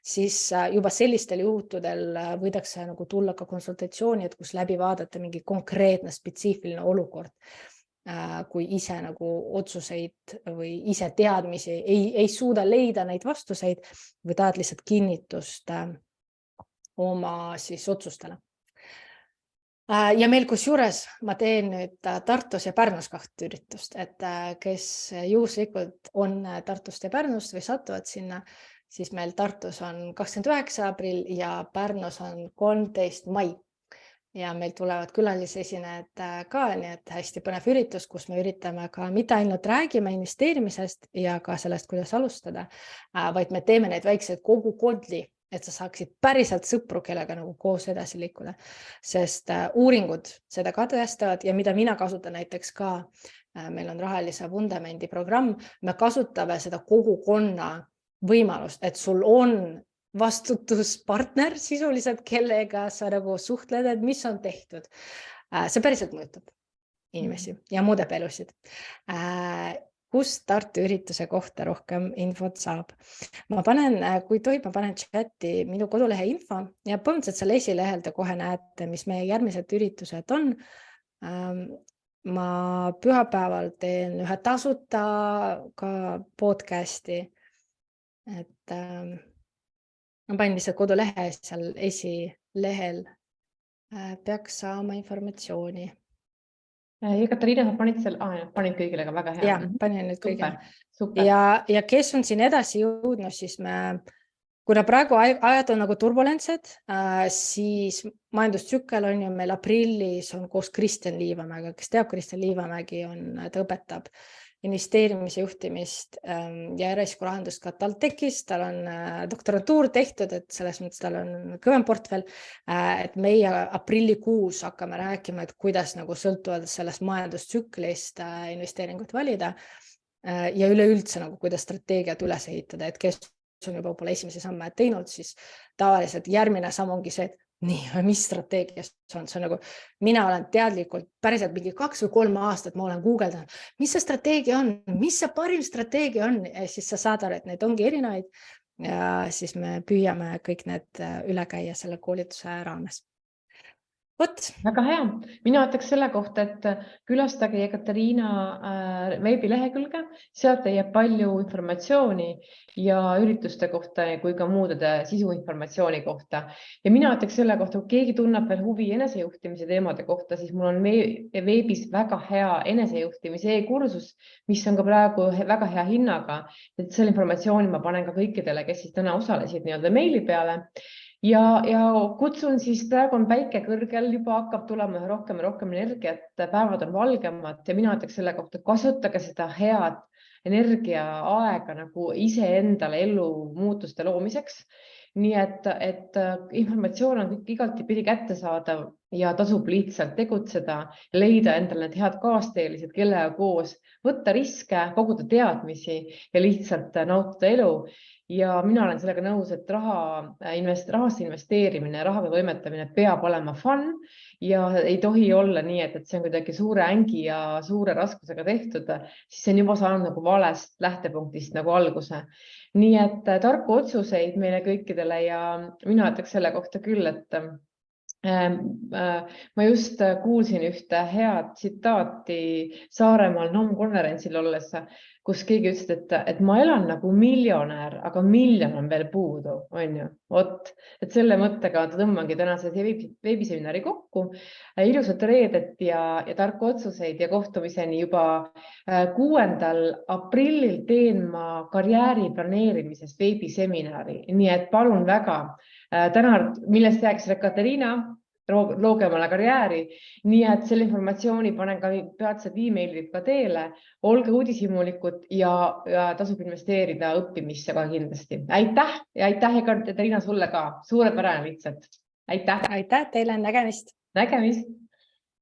siis juba sellistel juhtudel võidakse nagu tulla ka konsultatsiooni, et kus läbi vaadata mingi konkreetne spetsiifiline olukord. Kui ise nagu otsuseid või ise teadmisi ei suuda leida neid vastuseid või tahad lihtsalt kinnitust oma siis otsustele. Ja meil kusjuures ma teen nüüd Tartus ja Pärnus 2 üritust, et kes juhuslikult on Tartust ja Pärnust või satuvad sinna, siis meil Tartus on 29. aprill ja Pärnus on 13. mai. Ja meil tulevad külalisesinejad ka, nii et hästi põnev üritus, kus me üritame ka mitte ainult räägime investeerimisest ja ka sellest, kuidas alustada, vaid me teeme neid väikseid kogukondli, et sa saaksid päriselt sõpru, kellega nagu koos edasi liikuda. Sest uuringud seda ka tõestavad ja mida mina kasutan näiteks ka, meil on rahalise vundamendi programm, me kasutame seda kogukonna võimalust, et sul on vastutuspartner sisuliselt, kellega sa nagu suhtled, et mis on tehtud. See päriselt mõjutab inimesi ja muudab elusid. Kus Tartu ürituse kohta rohkem infot saab? Ma panen, kui tohib, ma panen chati minu kodulehe info ja põhimõtteliselt seal esilehel te kohe näete, mis meie järgmised üritused on. Ma pühapäeval teen ühe tasuta ka podcasti, et ma panin lihtsalt kodulehe seal esilehel, peaks saama informatsiooni. Katariina, sa panid kõigile ka väga hea. Ja, panin nüüd kõigile. Super. Ja kes on siin edasi jõudnud, siis kuna praegu ajad on nagu turbulentsed, siis majandustsükkel on ju meil aprillis on koos Kristjan Liivamäega, kes teab, Kristjan Liivamägi ta õpetab investeerimise juhtimist ja eraisiku rahandust ka TalTechis, tal on doktorantuur tehtud, et selles mõttes tal on kõvem portfell, et meie aprillikuus hakkame rääkima, et kuidas nagu sõltuvalt sellest majandustsüklist investeeringut valida ja üleüldse nagu kuidas strateegiat üles ehitada, et kes on juba võib-olla esimese samme teinud, siis tavaliselt järgmine samm ongi see, et nii, mis strateegias on? See on nagu, mina olen teadlikult päriselt mingi 2 või 3 aastat, ma olen guugeldanud, mis see strateegia on, mis see parim strateegia on, ja siis sa saad aru, et need ongi erinevaid ja siis me püüame kõik need üle käia selle koolituse raames. Väga hea. Mina ütleks selle kohta, et külastage Ekatariina veebilehekülge, sealt jääb palju informatsiooni ja ürituste kohta kui ka muude sisuinformatsiooni kohta. Ja mina ütleks selle kohta, kui keegi tunneb veel huvi enesejuhtimise teemade kohta, siis mul on veebis väga hea enesejuhtimise e-kursus, mis on ka praegu väga hea hinnaga. Et selle informatsiooni ma panen ka kõikidele, kes siis täna osalesid meili peale. Ja kutsun siis, praegu on päike kõrgel, juba hakkab tulema rohkem ja rohkem energiat, päevad on valgemad ja mina ütleks selle kohta, kasutage seda head energiaaega nagu iseendale elu muutuste loomiseks. Nii et informatsioon on igati pidi kättesaadav ja tasub lihtsalt tegutseda, leida endale need head kaasteelised, kellega koos võtta riske, koguda teadmisi ja lihtsalt nautida elu. Ja mina olen sellega nõus, et rahasse investeerimine, raha või võimetamine peab olema fun ja ei tohi olla nii, et see on kuidagi suure ängi ja suure raskusega tehtud, siis see on juba saanud nagu valest lähtepunktist nagu alguse. Nii et tarku otsuseid meile kõikidele ja mina ütleks selle kohta küll, et ma just kuulsin ühte head tsitaati Saaremaal NOM konverentsil olles, kus keegi ütles, et ma elan nagu miljonär, aga miljon on veel puudu, on ju. Vot, et selle mõttega tõmbangi tänase veebiseminari kokku. Ilusat reedet ja tarku otsuseid ja kohtumiseni juba 6. aprillil teen ma karjääri planeerimises veebiseminari. Nii et palun väga, täna, millest jääks Katariina, looge omale karjääri. Nii et selle informatsiooni panen ka peatsed e-mailid ka teele. Olge uudishimulikud ja tasub investeerida õppimisse ka kindlasti. Aitäh ja aitäh, Katariina, sulle ka. Suurepärane lihtsalt. Aitäh. Aitäh teile, nägemist. Nägemist.